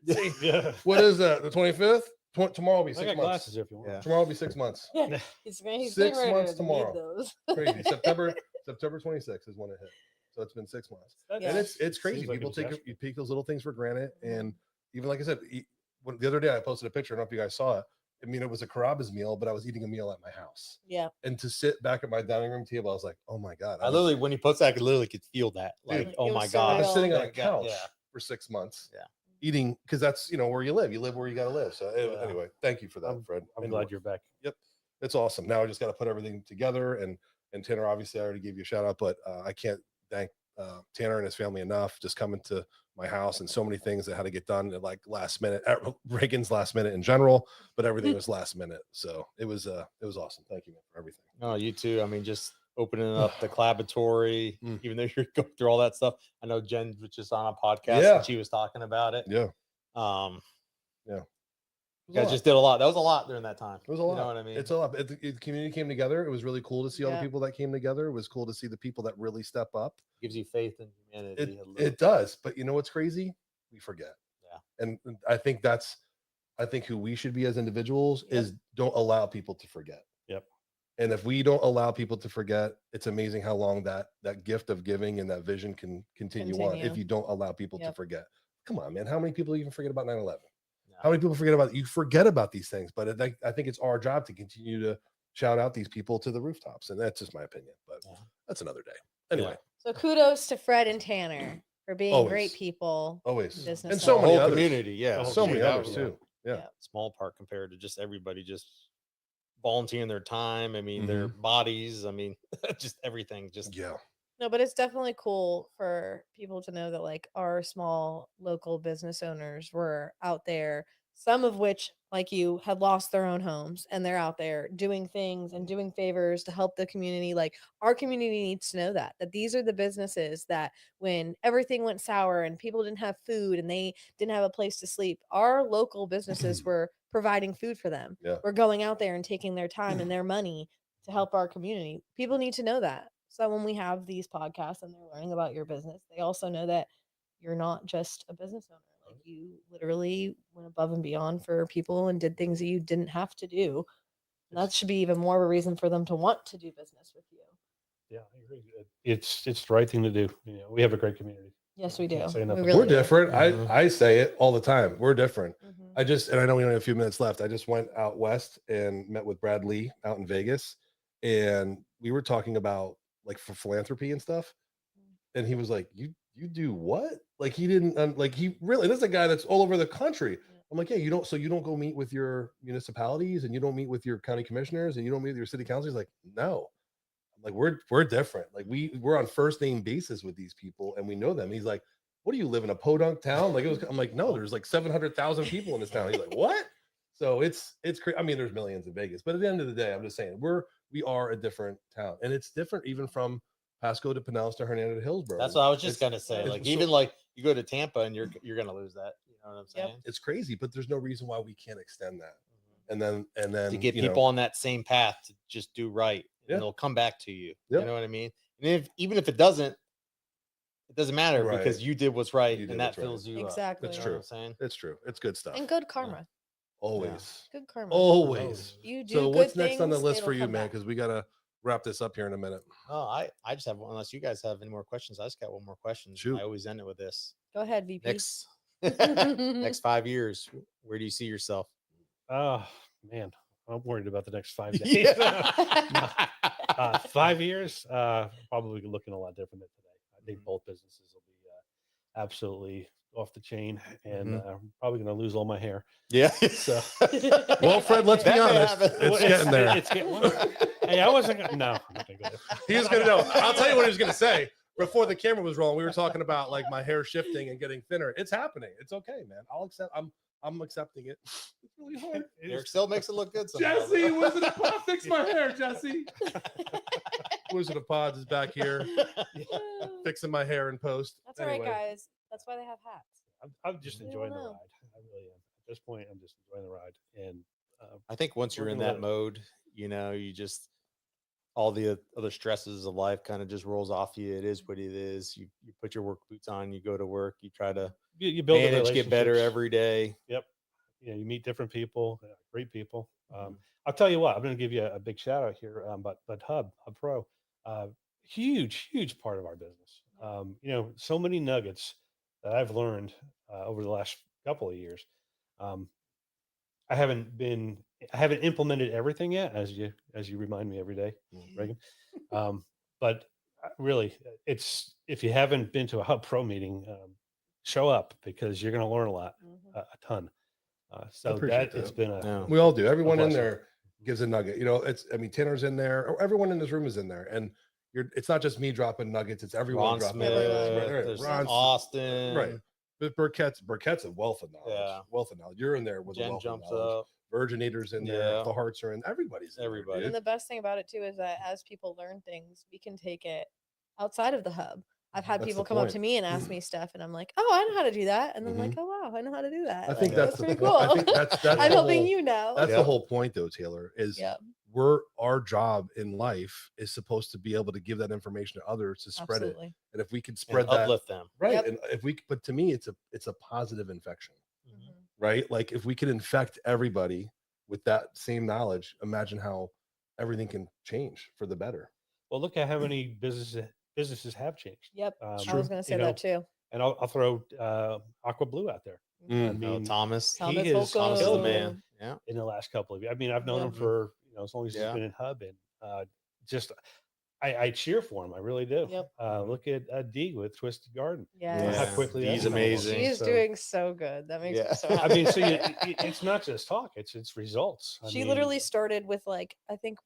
[SPEAKER 4] see.
[SPEAKER 3] Yeah.
[SPEAKER 4] What is that? The 25th? Tomorrow will be
[SPEAKER 3] I
[SPEAKER 4] 6
[SPEAKER 3] got
[SPEAKER 4] months.
[SPEAKER 3] glasses if you want.
[SPEAKER 2] Yeah.
[SPEAKER 4] Tomorrow will be 6 months.
[SPEAKER 5] Yeah, he's
[SPEAKER 4] 6
[SPEAKER 5] getting ready
[SPEAKER 4] months
[SPEAKER 5] to
[SPEAKER 4] tomorrow.
[SPEAKER 5] need those.
[SPEAKER 4] Crazy. September 26th is when it hit. So it's been 6 months.
[SPEAKER 3] That-
[SPEAKER 5] Yeah.
[SPEAKER 4] And it's crazy.
[SPEAKER 3] seems like
[SPEAKER 4] People
[SPEAKER 3] it was
[SPEAKER 4] take
[SPEAKER 3] yesterday.
[SPEAKER 4] you take those little things for granted. And even like I said, the other day I posted a picture. I don't know if you guys saw it. I mean, it was a Carrabba's meal, but I was eating a meal at my house.
[SPEAKER 5] Yeah,
[SPEAKER 4] And to sit back at my dining room table, I was like, oh my God.
[SPEAKER 2] I literally, when he puts that, I could feel that. Like,
[SPEAKER 5] Dude,
[SPEAKER 2] oh
[SPEAKER 5] it
[SPEAKER 2] my
[SPEAKER 5] was
[SPEAKER 2] god,
[SPEAKER 4] I was
[SPEAKER 5] surreal.
[SPEAKER 4] sitting on a
[SPEAKER 2] Thank God,
[SPEAKER 4] couch
[SPEAKER 2] yeah.
[SPEAKER 4] for 6 months.
[SPEAKER 2] Yeah.
[SPEAKER 4] Eating, because that's where you live. You live where you got to live. So
[SPEAKER 2] Yeah.
[SPEAKER 4] anyway, thank you for that, Fred.
[SPEAKER 3] I'm
[SPEAKER 4] And
[SPEAKER 3] glad you're back.
[SPEAKER 4] it's awesome. Now I just got to put everything together. And Tanner, obviously, I already gave you a shout out, but I can't thank Tanner and his family enough. Just coming to my house and so many things that had to get done at like last minute, at Reagan's last minute in general, but everything was last minute. So it was awesome. Thank you, man, for everything.
[SPEAKER 2] No, you too. I mean, just opening up the collaboratory,
[SPEAKER 4] Mm.
[SPEAKER 2] even though you're going through all that stuff. I know Jen was just on a podcast
[SPEAKER 4] Yeah.
[SPEAKER 2] and she was talking about it.
[SPEAKER 4] Yeah.
[SPEAKER 2] You
[SPEAKER 4] It was
[SPEAKER 2] guys
[SPEAKER 4] a
[SPEAKER 2] just did a lot. That was a lot during that time.
[SPEAKER 4] It was a lot.
[SPEAKER 2] You know what I mean?
[SPEAKER 4] It's a lot. The community came together. It was really cool to see all the
[SPEAKER 5] Yeah.
[SPEAKER 4] people that came together. It was cool to see the people that really step up.
[SPEAKER 2] Gives you faith in humanity. a little.
[SPEAKER 4] It does. But you know what's crazy? We forget.
[SPEAKER 2] Yeah.
[SPEAKER 4] And I think who we should be as individuals
[SPEAKER 5] Yep.
[SPEAKER 4] is don't allow people to forget.
[SPEAKER 3] Yep.
[SPEAKER 4] And if we don't allow people to forget, it's amazing how long that gift of giving and that vision can continue on if
[SPEAKER 5] Continue.
[SPEAKER 4] you don't allow people to
[SPEAKER 5] Yep.
[SPEAKER 4] forget. Come on, man. How many people even forget about 9/11?
[SPEAKER 2] No.
[SPEAKER 4] How many people forget about you forget about these things, but I think it's our job to continue to shout out these people to the rooftops. And that's just my opinion, but
[SPEAKER 2] Yeah.
[SPEAKER 4] that's another day. Anyway,
[SPEAKER 5] So kudos to Fred and Tanner for being
[SPEAKER 4] Always.
[SPEAKER 5] great people.
[SPEAKER 4] always.
[SPEAKER 5] Business
[SPEAKER 4] And so
[SPEAKER 2] The
[SPEAKER 4] many
[SPEAKER 2] whole
[SPEAKER 4] others.
[SPEAKER 2] community, yeah.
[SPEAKER 3] The whole
[SPEAKER 4] So many
[SPEAKER 3] Yeah,
[SPEAKER 4] others
[SPEAKER 3] yeah.
[SPEAKER 4] too. Yeah.
[SPEAKER 5] Yeah.
[SPEAKER 2] Small part compared to just everybody just volunteering their time. I mean,
[SPEAKER 4] Mm-hmm.
[SPEAKER 2] their bodies. I mean, just everything. Just
[SPEAKER 4] Yeah.
[SPEAKER 5] No, but it's definitely cool for people to know that like our small local business owners were out there, some of which, like you, had lost their own homes and they're out there doing things and doing favors to help the community. Like our community needs to know that these are the businesses that when everything went sour and people didn't have food and they didn't have a place to sleep, our local businesses were providing food for them.
[SPEAKER 4] Yeah.
[SPEAKER 5] We're going out there and taking their time and their money to help our community. People need to know that. So that when we have these podcasts and they're learning about your business, they also know that you're not just a business owner. Like you literally went above and beyond for people and did things that you didn't have to do. And that should be even more of a reason for them to want to do business with you.
[SPEAKER 3] Yeah, I agree. It's the right thing to do. We have a great community.
[SPEAKER 5] Yes, we do.
[SPEAKER 3] Can't say enough
[SPEAKER 5] We
[SPEAKER 3] about
[SPEAKER 5] really
[SPEAKER 4] We're
[SPEAKER 5] do.
[SPEAKER 4] different.
[SPEAKER 2] Mhm.
[SPEAKER 4] I say it all the time. We're different.
[SPEAKER 5] Mhm.
[SPEAKER 4] And I know we only have a few minutes left. I just went out west and met with Brad Lee out in Vegas, and we were talking about like for philanthropy and stuff. And he was like, "You do what?" Like he didn't like he really. This is a guy that's all over the country.
[SPEAKER 5] Yeah.
[SPEAKER 4] I'm like, "Yeah, you don't. So you don't go meet with your municipalities, and you don't meet with your county commissioners, and you don't meet with your city councils." He's like, "No." I'm like, we're different. Like we're on first name basis with these people, and we know them. He's like, "What do you live in a podunk town?" Like it was. I'm like, "No, there's like 700,000 people in this town." He's like, "What?" So it's crazy. I mean, there's millions in Vegas, but at the end of the day, I'm just saying we are a different town, and it's different even from Pasco to Pinellas to Hernando to Hillsborough.
[SPEAKER 2] That's what I was just
[SPEAKER 4] It's-
[SPEAKER 2] gonna say.
[SPEAKER 4] it's
[SPEAKER 2] Like
[SPEAKER 4] so-
[SPEAKER 2] even like you go to Tampa and you're gonna lose that. You know what I'm
[SPEAKER 5] Yep.
[SPEAKER 2] saying?
[SPEAKER 4] it's crazy, but there's no reason why we can't extend that.
[SPEAKER 2] Mhm.
[SPEAKER 4] And then
[SPEAKER 2] To get
[SPEAKER 4] you know,
[SPEAKER 2] people on that same path to just do right,
[SPEAKER 4] Yeah.
[SPEAKER 2] and they'll come back to you.
[SPEAKER 4] Yep.
[SPEAKER 2] You know what I mean? And even if it doesn't matter
[SPEAKER 4] Right.
[SPEAKER 2] because you did what's right,
[SPEAKER 4] You did
[SPEAKER 2] and that
[SPEAKER 4] what's right.
[SPEAKER 2] fills you
[SPEAKER 5] Exactly.
[SPEAKER 2] up.
[SPEAKER 4] That's
[SPEAKER 2] You know what
[SPEAKER 4] true.
[SPEAKER 2] I'm saying?
[SPEAKER 4] It's true. It's good stuff.
[SPEAKER 5] And good karma.
[SPEAKER 4] Always.
[SPEAKER 5] Good karma.
[SPEAKER 4] Always.
[SPEAKER 5] You do
[SPEAKER 4] So
[SPEAKER 5] good
[SPEAKER 4] what's next on the
[SPEAKER 5] things,
[SPEAKER 4] list
[SPEAKER 5] it'll
[SPEAKER 4] for you,
[SPEAKER 5] come
[SPEAKER 4] man?
[SPEAKER 5] back.
[SPEAKER 4] Because we gotta wrap this up here in a minute.
[SPEAKER 2] Oh, I just have one. Unless you guys have any more questions, I just got one more question.
[SPEAKER 4] Shoot.
[SPEAKER 2] I always end it with this.
[SPEAKER 5] Go ahead, VP.
[SPEAKER 2] Next next 5 years, where do you see yourself?
[SPEAKER 3] Oh man, I'm worried about the next 5 days.
[SPEAKER 2] Yeah.
[SPEAKER 3] 5 years, probably looking a lot different than today. I think both businesses will be absolutely off the chain, and I'm probably going to lose all my hair.
[SPEAKER 2] Yeah.
[SPEAKER 3] So,
[SPEAKER 4] Well, Fred, let's be
[SPEAKER 2] That may
[SPEAKER 4] honest.
[SPEAKER 2] happen.
[SPEAKER 4] It's getting there.
[SPEAKER 3] It's getting, hey, I wasn't gonna, no. I'm not gonna go there.
[SPEAKER 4] He was gonna know. I'll tell you what he was gonna say. Before the camera was rolling, we were talking about like my hair shifting and getting thinner. It's happening. It's okay, man. I'll accept. I'm accepting it. It's really hard.
[SPEAKER 2] Eric still makes it look good. Somehow.
[SPEAKER 4] Jesse, Wizard of Pod, fix my hair, Jesse. Wizard of Pods is back here fixing my hair in post.
[SPEAKER 5] That's all right, guys. That's why they have hats.
[SPEAKER 3] I'm just
[SPEAKER 5] We
[SPEAKER 3] enjoying
[SPEAKER 5] don't
[SPEAKER 3] the
[SPEAKER 5] know.
[SPEAKER 3] ride. I really am. At this point, I'm just enjoying the ride. And
[SPEAKER 2] I think once you're in
[SPEAKER 3] Working
[SPEAKER 2] that
[SPEAKER 3] with it.
[SPEAKER 2] mode, you just all the other stresses of life kind of just rolls off you. It is what it is. You put your work boots on, you go to work, you try to
[SPEAKER 3] you build the
[SPEAKER 2] manage, get better
[SPEAKER 3] relationships.
[SPEAKER 2] every day.
[SPEAKER 3] Yep. You meet different people, great people.
[SPEAKER 2] Mhm.
[SPEAKER 3] I'll tell you what, I'm going to give you a big shout out here. But Hub Pro, huge part of our business. So many nuggets that I've learned over the last couple of years. I haven't implemented everything yet, as you remind me every day, Reagan. But really, it's if you haven't been to a Hub Pro meeting, show up because you're going to learn a lot, a ton. So
[SPEAKER 4] appreciate
[SPEAKER 3] it's
[SPEAKER 4] that.
[SPEAKER 3] been a
[SPEAKER 2] Yeah.
[SPEAKER 4] We all do. Everyone in
[SPEAKER 3] blessing.
[SPEAKER 4] there gives a nugget. Tanner's in there, or everyone in this room is in there, and it's not just me dropping nuggets. It's everyone
[SPEAKER 2] Ron
[SPEAKER 4] dropping
[SPEAKER 2] Smith,
[SPEAKER 4] nuggets.
[SPEAKER 2] there's
[SPEAKER 4] Ron,
[SPEAKER 2] Austin,
[SPEAKER 4] right? But Burkett's a wealth of knowledge.
[SPEAKER 2] Yeah.
[SPEAKER 4] Wealth of knowledge. You're in there with a
[SPEAKER 2] Jen
[SPEAKER 4] wealth
[SPEAKER 2] jumps
[SPEAKER 4] of knowledge.
[SPEAKER 2] up.
[SPEAKER 4] Virgin Eaters in there.
[SPEAKER 2] Yeah.
[SPEAKER 4] The Hearts are in. Everybody's in there,
[SPEAKER 2] Everybody.
[SPEAKER 4] dude.
[SPEAKER 5] And the best thing about it too is that as people learn things, we can take it outside of the hub. I've had
[SPEAKER 4] That's
[SPEAKER 5] people
[SPEAKER 4] the
[SPEAKER 5] come up
[SPEAKER 4] point.
[SPEAKER 5] to me and ask me stuff, and I'm like, "Oh, I know how to do that," and I'm like, "Oh wow, I know how to do that."
[SPEAKER 4] I think
[SPEAKER 5] Like,
[SPEAKER 4] that's the
[SPEAKER 5] pretty
[SPEAKER 4] point.
[SPEAKER 5] cool.
[SPEAKER 4] I think that's
[SPEAKER 5] I'm
[SPEAKER 4] the
[SPEAKER 5] helping
[SPEAKER 4] whole-
[SPEAKER 5] you now.
[SPEAKER 4] That's
[SPEAKER 2] Yeah.
[SPEAKER 4] the whole point, though, Taylor. Is
[SPEAKER 5] Yeah,
[SPEAKER 4] our job in life is supposed to be able to give that information to others to spread it,
[SPEAKER 5] absolutely.
[SPEAKER 4] and if we could
[SPEAKER 2] And
[SPEAKER 4] spread that,
[SPEAKER 2] uplift them.
[SPEAKER 4] right?
[SPEAKER 5] Yep.
[SPEAKER 4] And if we, but to me, it's a positive infection,
[SPEAKER 5] Mhm.
[SPEAKER 4] right? Like if we could infect everybody with that same knowledge, imagine how everything can change for the better.
[SPEAKER 3] Well, look at how many businesses have changed.
[SPEAKER 5] Yep,
[SPEAKER 3] Um,
[SPEAKER 5] I was going to say that too.
[SPEAKER 3] And I'll throw Aqua Blue out there. I
[SPEAKER 4] Mm.
[SPEAKER 3] mean,
[SPEAKER 2] Thomas,
[SPEAKER 5] Thomas
[SPEAKER 3] he is
[SPEAKER 5] Holcomb.
[SPEAKER 2] Thomas is the
[SPEAKER 3] killed it
[SPEAKER 2] man. Yeah.
[SPEAKER 3] in the last couple of years. I mean, I've known
[SPEAKER 5] Yeah.
[SPEAKER 3] him for as long as
[SPEAKER 2] Yeah.
[SPEAKER 3] he's been in Hub, and just I cheer for him. I really do.
[SPEAKER 5] Yep.
[SPEAKER 3] Look at D with Twisted Garden.
[SPEAKER 5] Yes.
[SPEAKER 3] How quickly
[SPEAKER 2] He's
[SPEAKER 3] that's coming along.
[SPEAKER 2] amazing.
[SPEAKER 5] She is
[SPEAKER 3] So,
[SPEAKER 5] doing so good. That makes
[SPEAKER 2] Yeah.
[SPEAKER 5] me so
[SPEAKER 3] I
[SPEAKER 5] happy.
[SPEAKER 3] mean, so it's not just talk; it's results. I
[SPEAKER 5] She
[SPEAKER 3] mean,
[SPEAKER 5] literally started with I think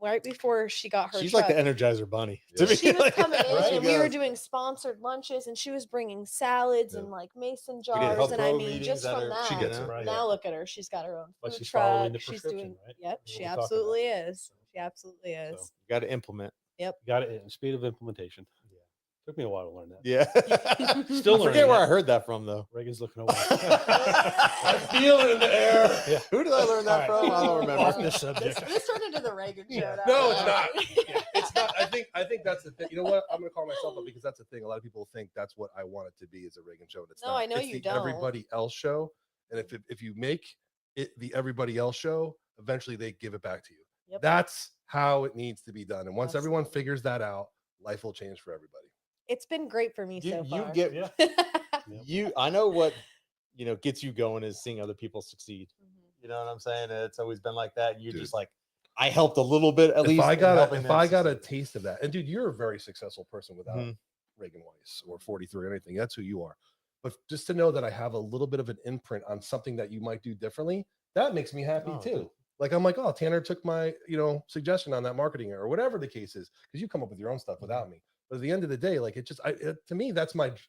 [SPEAKER 5] right before she got her
[SPEAKER 2] She's
[SPEAKER 5] truck.
[SPEAKER 2] like the Energizer Bunny.
[SPEAKER 4] Yeah.
[SPEAKER 2] To me.
[SPEAKER 5] She was coming in
[SPEAKER 2] Right?
[SPEAKER 5] and we were
[SPEAKER 2] Yes.
[SPEAKER 5] doing sponsored lunches and she was bringing salads
[SPEAKER 4] Yeah.
[SPEAKER 5] and like mason
[SPEAKER 2] did
[SPEAKER 5] jars.
[SPEAKER 2] Hub
[SPEAKER 5] And I
[SPEAKER 2] Pro
[SPEAKER 5] mean,
[SPEAKER 2] meetings
[SPEAKER 5] just
[SPEAKER 2] that
[SPEAKER 5] from
[SPEAKER 2] are-
[SPEAKER 5] that,
[SPEAKER 4] She gets it.
[SPEAKER 3] Right.
[SPEAKER 5] now look at her. She's got her own
[SPEAKER 3] But
[SPEAKER 5] food
[SPEAKER 3] she's
[SPEAKER 5] truck.
[SPEAKER 3] following the
[SPEAKER 5] She's
[SPEAKER 3] prescription,
[SPEAKER 5] doing,
[SPEAKER 3] right?
[SPEAKER 5] yep,
[SPEAKER 3] That's
[SPEAKER 5] she
[SPEAKER 3] what we're talking
[SPEAKER 5] absolutely
[SPEAKER 3] about.
[SPEAKER 5] is. She absolutely is.
[SPEAKER 3] So,
[SPEAKER 2] You got to implement.
[SPEAKER 3] got it. Speed of implementation.
[SPEAKER 2] Yeah.
[SPEAKER 3] Took me a while to learn that.
[SPEAKER 2] Yeah.
[SPEAKER 3] Still
[SPEAKER 2] I
[SPEAKER 3] learning
[SPEAKER 2] forget where
[SPEAKER 3] it.
[SPEAKER 2] I heard that from though.
[SPEAKER 3] Reagan's looking away.
[SPEAKER 4] I feel it in the air.
[SPEAKER 3] Yeah.
[SPEAKER 2] Who did I learn that
[SPEAKER 3] All right.
[SPEAKER 2] from? I don't remember.
[SPEAKER 3] Off this subject.
[SPEAKER 5] This turned into the Reagan show.
[SPEAKER 3] Yeah.
[SPEAKER 5] now.
[SPEAKER 4] No, it's not. It's not. I think that's the thing. You know what? I'm gonna call myself up because that's the thing. A lot of people think that's what I want it to be is a Reagan show. And it's
[SPEAKER 5] No,
[SPEAKER 4] not.
[SPEAKER 5] I know
[SPEAKER 4] It's
[SPEAKER 5] you
[SPEAKER 4] the
[SPEAKER 5] don't.
[SPEAKER 4] everybody else show. And if you make it the everybody else show, eventually they give it back to you.
[SPEAKER 5] Yep.
[SPEAKER 4] That's how it needs to be done. And once everyone
[SPEAKER 5] Absolutely.
[SPEAKER 4] figures that out, life will change for everybody.
[SPEAKER 5] It's been great for me
[SPEAKER 2] You,
[SPEAKER 5] so
[SPEAKER 2] you
[SPEAKER 5] far.
[SPEAKER 2] get
[SPEAKER 3] Yeah.
[SPEAKER 2] I know what gets you going is seeing other people succeed.
[SPEAKER 5] Mhm.
[SPEAKER 2] You know what I'm saying? And it's always been like that. And you're
[SPEAKER 4] Dude.
[SPEAKER 2] just like, I helped a little bit at least.
[SPEAKER 4] If I
[SPEAKER 2] in
[SPEAKER 4] got
[SPEAKER 2] helping them
[SPEAKER 4] a
[SPEAKER 2] succeed.
[SPEAKER 4] taste of that, and dude, you're a very successful person without
[SPEAKER 2] Mhm.
[SPEAKER 4] Reagan Weiss or 43 or anything. That's who you are. But just to know that I have a little bit of an imprint on something that you might do differently, that makes me happy
[SPEAKER 2] Oh,
[SPEAKER 4] too.
[SPEAKER 2] good.
[SPEAKER 4] Like I'm like, oh, Tanner took my suggestion on that marketing or whatever the case is, because you come up with your own stuff without me. But at the end of the day, like to me,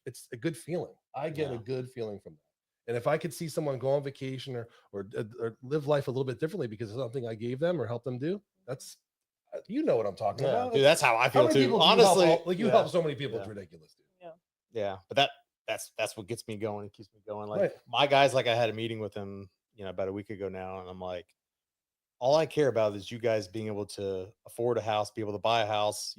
[SPEAKER 4] it's a good feeling. I get a
[SPEAKER 2] Yeah.
[SPEAKER 4] good feeling from that. And if I could see someone go on vacation or live life a little bit differently because of something I gave them or helped them do, that's you know what I'm talking
[SPEAKER 2] Yeah,
[SPEAKER 4] about.
[SPEAKER 2] dude, that's how I
[SPEAKER 4] How
[SPEAKER 2] feel
[SPEAKER 4] many
[SPEAKER 2] too.
[SPEAKER 4] people do you help
[SPEAKER 2] Honestly,
[SPEAKER 4] like you
[SPEAKER 2] yeah.
[SPEAKER 4] help so many people.
[SPEAKER 2] Yeah.
[SPEAKER 4] It's ridiculous, dude.
[SPEAKER 2] Yeah, but that's what gets me going. It keeps me going. Like
[SPEAKER 4] Right.
[SPEAKER 2] my guys, like I had a meeting with him, about a week ago now, and I'm like, all I care about is you guys being able to afford a house, be able to buy a house.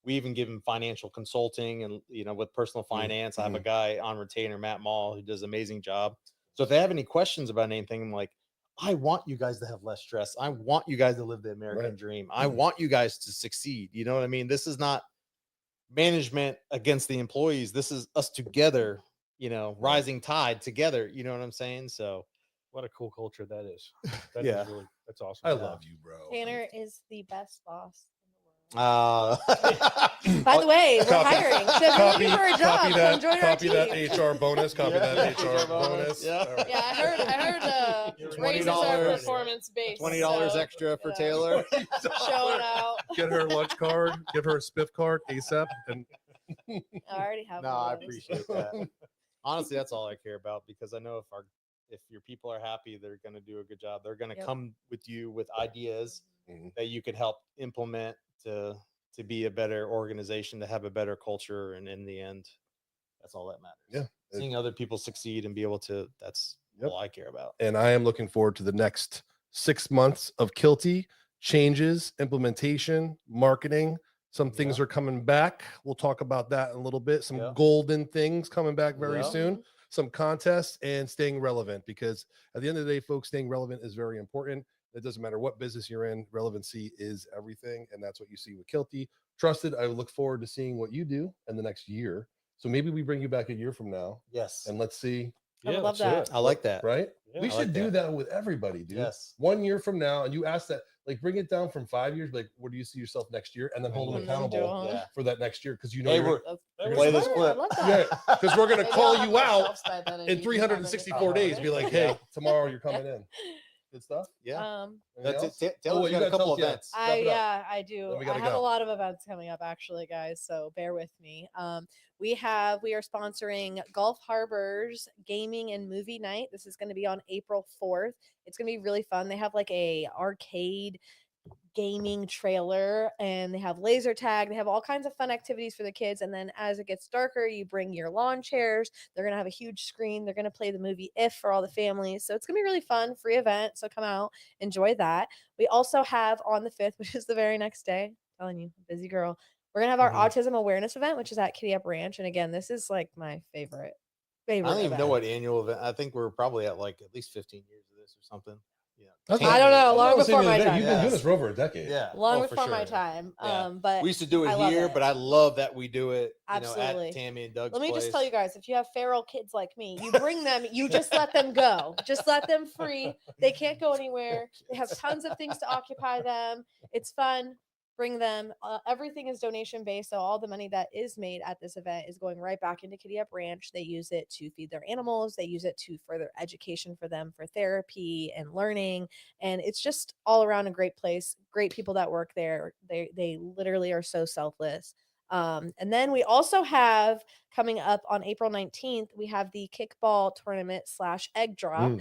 [SPEAKER 2] We even give him financial consulting and with personal finance. I have a guy on retainer, Matt Mall, who does an amazing job. So if they have any questions about anything, I'm like, I want you guys to have less stress. I want you guys to live the American dream. I want you guys to succeed. You know what I mean? This is not management against the employees. This is us together, rising tide together. You know what I'm saying? So
[SPEAKER 3] What a cool culture that is.
[SPEAKER 2] Yeah.
[SPEAKER 3] That's awesome.
[SPEAKER 4] I love you, bro.
[SPEAKER 5] Tanner is the best boss in
[SPEAKER 2] uh
[SPEAKER 5] By the way, we're
[SPEAKER 4] Copy-
[SPEAKER 5] hiring. So if you're looking for a job,
[SPEAKER 4] copy
[SPEAKER 5] come join our
[SPEAKER 4] copy that
[SPEAKER 5] team.
[SPEAKER 4] HR bonus. Copy
[SPEAKER 2] Yeah.
[SPEAKER 4] that HR bonus.
[SPEAKER 2] Yeah.
[SPEAKER 4] All right.
[SPEAKER 5] Yeah, I heard raises are
[SPEAKER 2] $20
[SPEAKER 5] performance based.
[SPEAKER 2] $20
[SPEAKER 5] so,
[SPEAKER 2] extra for
[SPEAKER 5] yeah.
[SPEAKER 2] Taylor.
[SPEAKER 5] Showing out.
[SPEAKER 4] Get her lunch card. Get her a spiff card ASAP. And
[SPEAKER 5] I already have.
[SPEAKER 2] No,
[SPEAKER 5] one
[SPEAKER 2] I
[SPEAKER 5] of those.
[SPEAKER 2] appreciate that. Honestly, that's all I care about because I know if your people are happy, they're going to do a good job. They're going to
[SPEAKER 5] Yep.
[SPEAKER 2] come with you with ideas
[SPEAKER 4] Mhm.
[SPEAKER 2] that you could help implement to be a better organization, to have a better culture, and in the end, that's all that matters.
[SPEAKER 4] Yeah.
[SPEAKER 2] Seeing other people succeed and be able to, that's
[SPEAKER 4] Yep.
[SPEAKER 2] all I care about.
[SPEAKER 4] And I am looking forward to the next 6 months of Kielty changes, implementation, marketing. Some things
[SPEAKER 2] Yeah.
[SPEAKER 4] are coming back. We'll talk about that in a little bit. Some
[SPEAKER 2] Yeah.
[SPEAKER 4] golden things coming back very
[SPEAKER 2] Yeah.
[SPEAKER 4] soon. Some contests and staying relevant, because at the end of the day, folks, staying relevant is very important. It doesn't matter what business you're in. Relevancy is everything. And that's what you see with Kielty. Trusted, I look forward to seeing what you do in the next year. So maybe we bring you back a year from now
[SPEAKER 2] Yes.
[SPEAKER 4] and let's see,
[SPEAKER 5] I would love
[SPEAKER 3] let's do
[SPEAKER 5] that.
[SPEAKER 3] it.
[SPEAKER 2] I like that.
[SPEAKER 4] right?
[SPEAKER 3] Yeah,
[SPEAKER 4] We
[SPEAKER 2] I
[SPEAKER 4] should
[SPEAKER 2] like
[SPEAKER 4] do that with everybody, dude.
[SPEAKER 2] Yes.
[SPEAKER 4] 1 year from now, and you ask that, like, bring it down from 5 years, like, where do you see yourself next year? And then hold them
[SPEAKER 5] And then do
[SPEAKER 4] accountable
[SPEAKER 5] it.
[SPEAKER 2] Yeah.
[SPEAKER 4] for that next year. Because you know,
[SPEAKER 2] Hey,
[SPEAKER 4] you're
[SPEAKER 2] we're
[SPEAKER 5] That's
[SPEAKER 2] play this
[SPEAKER 5] smart.
[SPEAKER 2] clip.
[SPEAKER 5] I love that.
[SPEAKER 4] yeah, because we're gonna
[SPEAKER 5] Maybe
[SPEAKER 4] call
[SPEAKER 5] I'll have
[SPEAKER 4] you
[SPEAKER 5] my
[SPEAKER 4] out
[SPEAKER 5] shelves by then and
[SPEAKER 4] in
[SPEAKER 5] you can have
[SPEAKER 4] 364
[SPEAKER 5] everything.
[SPEAKER 4] days. Be like, hey, tomorrow you're coming in. Good stuff.
[SPEAKER 2] Yeah.
[SPEAKER 4] Anything
[SPEAKER 2] That's
[SPEAKER 4] else?
[SPEAKER 2] it. Taylor's
[SPEAKER 4] you
[SPEAKER 2] got a
[SPEAKER 4] gotta
[SPEAKER 2] couple
[SPEAKER 4] tell us,
[SPEAKER 2] events.
[SPEAKER 4] Wrap it up.
[SPEAKER 5] I do.
[SPEAKER 4] Then we
[SPEAKER 5] I
[SPEAKER 4] gotta
[SPEAKER 5] have a
[SPEAKER 4] go.
[SPEAKER 5] lot of events coming up actually, guys. So bear with me. We are sponsoring Gulf Harbor's gaming and movie night. This is going to be on April 4th. It's going to be really fun. They have like a arcade gaming trailer and they have laser tag. They have all kinds of fun activities for the kids. And then as it gets darker, you bring your lawn chairs. They're going to have a huge screen. They're going to play the movie If for all the families. So it's going to be really fun, free event. So come out, enjoy that. We also have on the 5th, which is the very next day, I'm telling you, busy girl. We're going to have our autism awareness event, which is at Kiddie Up Ranch. And again, this is like my favorite
[SPEAKER 2] I don't even
[SPEAKER 5] event.
[SPEAKER 2] know what annual event. I think we're probably at like at least 15 years of this or something. Yeah.
[SPEAKER 4] That's
[SPEAKER 5] I don't know. Long
[SPEAKER 4] Honestly,
[SPEAKER 5] before
[SPEAKER 4] the
[SPEAKER 5] my
[SPEAKER 4] other day,
[SPEAKER 5] time.
[SPEAKER 4] You've been doing
[SPEAKER 2] Yes.
[SPEAKER 4] this for over a decade.
[SPEAKER 2] Yeah.
[SPEAKER 5] Long
[SPEAKER 2] Oh, for
[SPEAKER 5] before my
[SPEAKER 2] sure.
[SPEAKER 5] time.
[SPEAKER 2] Yeah.
[SPEAKER 5] But
[SPEAKER 2] We used to do it
[SPEAKER 5] I love
[SPEAKER 2] here,
[SPEAKER 5] it.
[SPEAKER 2] but I love that we do it,
[SPEAKER 5] Absolutely.
[SPEAKER 2] at Tammy and Doug's
[SPEAKER 5] let me just tell
[SPEAKER 2] place.
[SPEAKER 5] you guys, if you have feral kids like me, you bring them, you just let them go. Just let them free. They can't go anywhere. They have tons of things to occupy them. It's fun. Bring them. Everything is donation based. So all the money that is made at this event is going right back into Kiddie Up Ranch. They use it to feed their animals. They use it to further education for them for therapy and learning. And it's just all around a great place. Great people that work there. They literally are so selfless. And then we also have coming up on April 19th, we have the kickball tournament / egg drop.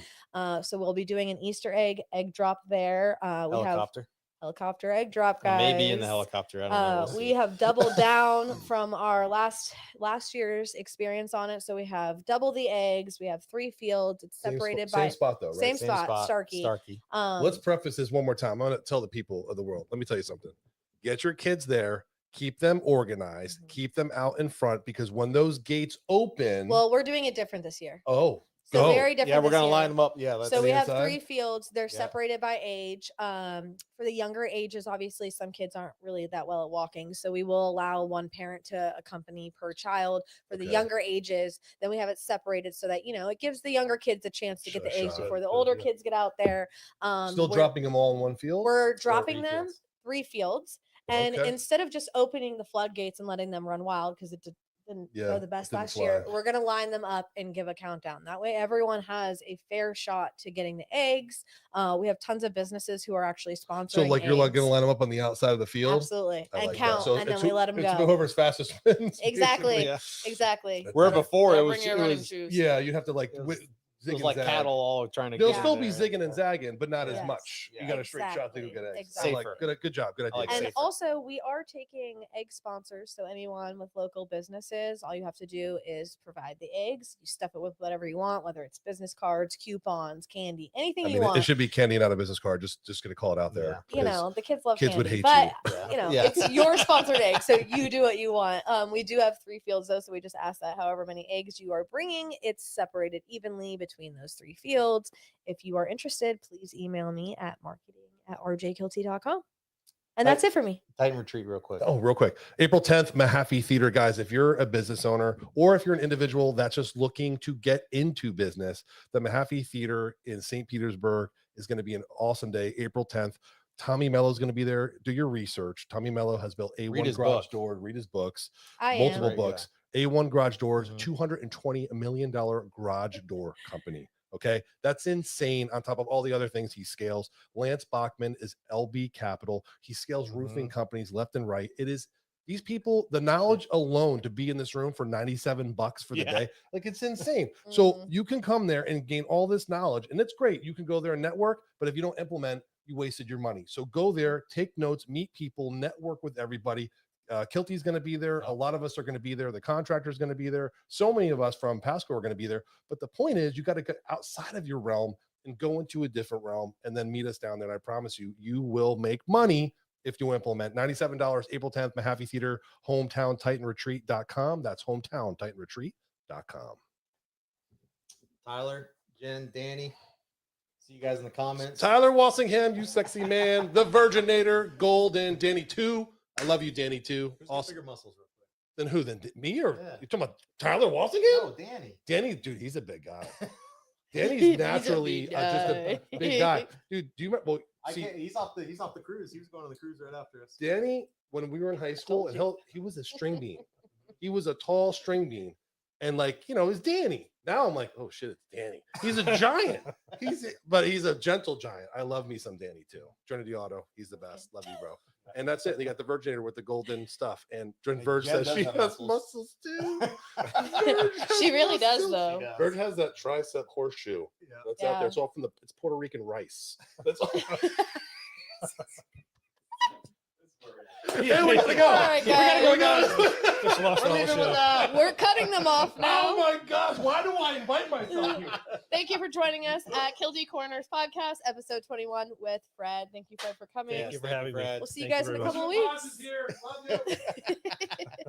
[SPEAKER 5] So we'll be doing an Easter egg drop there. We have
[SPEAKER 2] Helicopter.
[SPEAKER 5] helicopter egg drop, guys.
[SPEAKER 2] Maybe in the helicopter. I don't know. We'll
[SPEAKER 5] We
[SPEAKER 2] see.
[SPEAKER 5] have doubled down from our last year's experience on it. So we have double the eggs. We have 3 fields. It's separated by
[SPEAKER 4] same spot though, right?
[SPEAKER 5] same spot, Starkey.
[SPEAKER 4] Let's preface this one more time. I'm going to tell the people of the world. Let me tell you something. Get your kids there. Keep them organized. Keep them out in front, because when those gates open.
[SPEAKER 5] Well, we're doing it different this year.
[SPEAKER 4] Oh,
[SPEAKER 5] So
[SPEAKER 4] go.
[SPEAKER 5] very different.
[SPEAKER 2] Yeah, we're
[SPEAKER 5] this
[SPEAKER 2] gonna
[SPEAKER 5] year.
[SPEAKER 2] line them up. Yeah.
[SPEAKER 5] So we have
[SPEAKER 4] inside?
[SPEAKER 5] 3 fields. They're
[SPEAKER 2] Yeah.
[SPEAKER 5] separated by age. For the younger ages, obviously, some kids aren't really that well at walking. So we will allow 1 parent to accompany per child. For the
[SPEAKER 4] Okay.
[SPEAKER 5] younger ages, then we have it separated so that, it gives the younger kids a chance to get the eggs
[SPEAKER 4] Shot.
[SPEAKER 5] before the older kids get out there.
[SPEAKER 4] Still dropping them all in one field?
[SPEAKER 5] We're
[SPEAKER 4] Or
[SPEAKER 5] dropping
[SPEAKER 2] 3
[SPEAKER 5] them
[SPEAKER 2] fields?
[SPEAKER 5] 3 fields. And
[SPEAKER 4] Okay.
[SPEAKER 5] instead of just opening the floodgates and letting them run wild, because it didn't
[SPEAKER 4] Yeah,
[SPEAKER 5] go the best
[SPEAKER 4] didn't
[SPEAKER 5] last year,
[SPEAKER 4] fly.
[SPEAKER 5] we're going to line them up and give a countdown. That way everyone has a fair shot to getting the eggs. We have tons of businesses who are actually sponsoring
[SPEAKER 4] So like you're like going
[SPEAKER 5] eggs.
[SPEAKER 4] to line them up on the outside of the field?
[SPEAKER 5] Absolutely.
[SPEAKER 4] I
[SPEAKER 5] And
[SPEAKER 4] like that.
[SPEAKER 5] count,
[SPEAKER 4] So
[SPEAKER 5] and then
[SPEAKER 4] it's
[SPEAKER 5] we let them
[SPEAKER 4] it's
[SPEAKER 5] go.
[SPEAKER 4] whoever's fastest wins.
[SPEAKER 5] Exactly.
[SPEAKER 2] Yeah.
[SPEAKER 5] Exactly.
[SPEAKER 4] That's
[SPEAKER 2] Where
[SPEAKER 4] better.
[SPEAKER 2] before it
[SPEAKER 5] Don't
[SPEAKER 2] was,
[SPEAKER 5] bring your
[SPEAKER 2] it
[SPEAKER 5] running
[SPEAKER 2] was,
[SPEAKER 5] shoes.
[SPEAKER 4] Yeah, you have to like
[SPEAKER 2] It was-
[SPEAKER 4] zig
[SPEAKER 2] it was
[SPEAKER 4] and
[SPEAKER 2] like
[SPEAKER 4] zag.
[SPEAKER 2] cattle all trying to
[SPEAKER 4] They'll
[SPEAKER 2] get
[SPEAKER 4] still
[SPEAKER 2] in
[SPEAKER 4] be
[SPEAKER 2] there.
[SPEAKER 4] zigging and zagging, but not as
[SPEAKER 5] Yes.
[SPEAKER 4] much. You
[SPEAKER 2] Yeah.
[SPEAKER 4] got a straight shot to go get eggs.
[SPEAKER 5] Exactly.
[SPEAKER 4] I like
[SPEAKER 2] Safer.
[SPEAKER 4] good job. Good idea.
[SPEAKER 2] I like
[SPEAKER 4] guys.
[SPEAKER 5] And
[SPEAKER 2] safer.
[SPEAKER 5] also, we are taking egg sponsors. So anyone with local businesses, all you have to do is provide the eggs. You stuff it with whatever you want, whether it's business cards, coupons, candy, anything
[SPEAKER 4] I
[SPEAKER 5] you
[SPEAKER 4] mean, it
[SPEAKER 5] want.
[SPEAKER 4] should be candy, not a business card. Just gonna call it out there.
[SPEAKER 2] Yeah.
[SPEAKER 4] because
[SPEAKER 5] The kids love
[SPEAKER 4] kids would
[SPEAKER 5] candy,
[SPEAKER 4] hate
[SPEAKER 5] but
[SPEAKER 2] Yeah. Yeah.
[SPEAKER 5] it's your sponsored egg, so you do what you want. We do have 3 fields though, so we just ask that however many eggs you are bringing, it's separated evenly between those 3 fields. If you are interested, please email me at marketing@rjkielty.com. And that's it for me.
[SPEAKER 2] Titan retreat real quick.
[SPEAKER 4] Oh, real quick. April 10th, Mahaffey Theater, guys. If you're a business owner or if you're an individual that's just looking to get into business, the Mahaffey Theater in St. Petersburg is going to be an awesome day, April 10th. Tommy Mello is going to be there. Do your research. Tommy Mello has built
[SPEAKER 2] Read
[SPEAKER 4] A1
[SPEAKER 2] his
[SPEAKER 4] Garage
[SPEAKER 2] book.
[SPEAKER 4] Door. Read his books,
[SPEAKER 5] I
[SPEAKER 4] multiple
[SPEAKER 5] am.
[SPEAKER 2] Great
[SPEAKER 4] books. A1 Garage Doors,
[SPEAKER 2] Mhm.
[SPEAKER 4] $220 million garage door company. Okay, that's insane. On top of all the other things he scales, Lance Bachman is LB Capital. He scales roofing companies left and right. It is these people, the knowledge alone to be in this room for $97 for the
[SPEAKER 2] Yeah.
[SPEAKER 4] day, like it's insane. So
[SPEAKER 5] Mhm.
[SPEAKER 4] you can come there and gain all this knowledge, and it's great. You can go there and network, but if you don't implement, you wasted your money. So go there, take notes, meet people, network with everybody. Kielty's going to be there. A lot of us are going to be there. The contractor's going to be there. So many of us from Pasco are going to be there. But the point is, you got to get outside of your realm and go into a different realm and then meet us down there. And I promise you, you will make money if you implement. $97, April 10th, Mahaffey Theater, hometown titanretreat.com. That's hometown titanretreat.com.
[SPEAKER 2] Tyler, Jen, Danny. See you guys in the comments.
[SPEAKER 4] Tyler Walsingham, you sexy man. The Virginator, Golden, Danny 2. I love you, Danny 2.
[SPEAKER 2] Who's got
[SPEAKER 4] Awesome.
[SPEAKER 2] bigger muscles real quick?
[SPEAKER 4] Then who? Then me or
[SPEAKER 2] Yeah.
[SPEAKER 4] you talking about Tyler Walsingham?
[SPEAKER 2] No, Danny.
[SPEAKER 4] Danny, dude, he's a big guy.
[SPEAKER 5] He's
[SPEAKER 4] Danny's
[SPEAKER 5] a
[SPEAKER 4] naturally
[SPEAKER 5] big
[SPEAKER 4] just a
[SPEAKER 5] guy.
[SPEAKER 4] big guy. Dude, do you remember? Well,
[SPEAKER 2] I
[SPEAKER 4] see,
[SPEAKER 2] can't, he's off the cruise. He was going on the cruise right after us.
[SPEAKER 4] Danny, when we were in high school, and he was a string bean. He was a tall string bean. And it's Danny. Now I'm like, oh shit, it's Danny. He's a giant. But he's a gentle giant. I love me some Danny too. Trinity Auto, he's the best. Love you, bro. And that's it. They got the Virginator with the golden stuff. And
[SPEAKER 2] Hey,
[SPEAKER 4] Verge
[SPEAKER 2] Jen
[SPEAKER 4] says
[SPEAKER 2] does
[SPEAKER 4] she
[SPEAKER 2] have
[SPEAKER 4] has
[SPEAKER 2] muscles.
[SPEAKER 4] muscles too.
[SPEAKER 5] She really does,
[SPEAKER 4] muscles.
[SPEAKER 5] though.
[SPEAKER 2] Yeah.
[SPEAKER 4] Verge has that tricep horseshoe.
[SPEAKER 2] Yeah.
[SPEAKER 4] That's out there.
[SPEAKER 5] Yeah.
[SPEAKER 4] It's all from it's Puerto Rican rice. That's all. Yeah, we gotta go.
[SPEAKER 5] All right,
[SPEAKER 4] We gotta go. We
[SPEAKER 5] guys.
[SPEAKER 4] gotta
[SPEAKER 3] Just lost the
[SPEAKER 4] We're
[SPEAKER 3] whole
[SPEAKER 4] leaving
[SPEAKER 3] show.
[SPEAKER 4] with that.
[SPEAKER 5] We're cutting them off now.
[SPEAKER 4] Oh my gosh, why do I invite myself here?
[SPEAKER 5] Thank you for joining us at Kielty Corners podcast, episode 21 with Fred. Thank you, Fred, for coming.
[SPEAKER 3] Thank you for having me.
[SPEAKER 2] Fred.
[SPEAKER 5] We'll see you
[SPEAKER 3] Thank
[SPEAKER 5] guys
[SPEAKER 3] you
[SPEAKER 5] in a
[SPEAKER 3] very
[SPEAKER 5] couple of
[SPEAKER 4] Boss is
[SPEAKER 5] weeks.
[SPEAKER 4] here. Love you.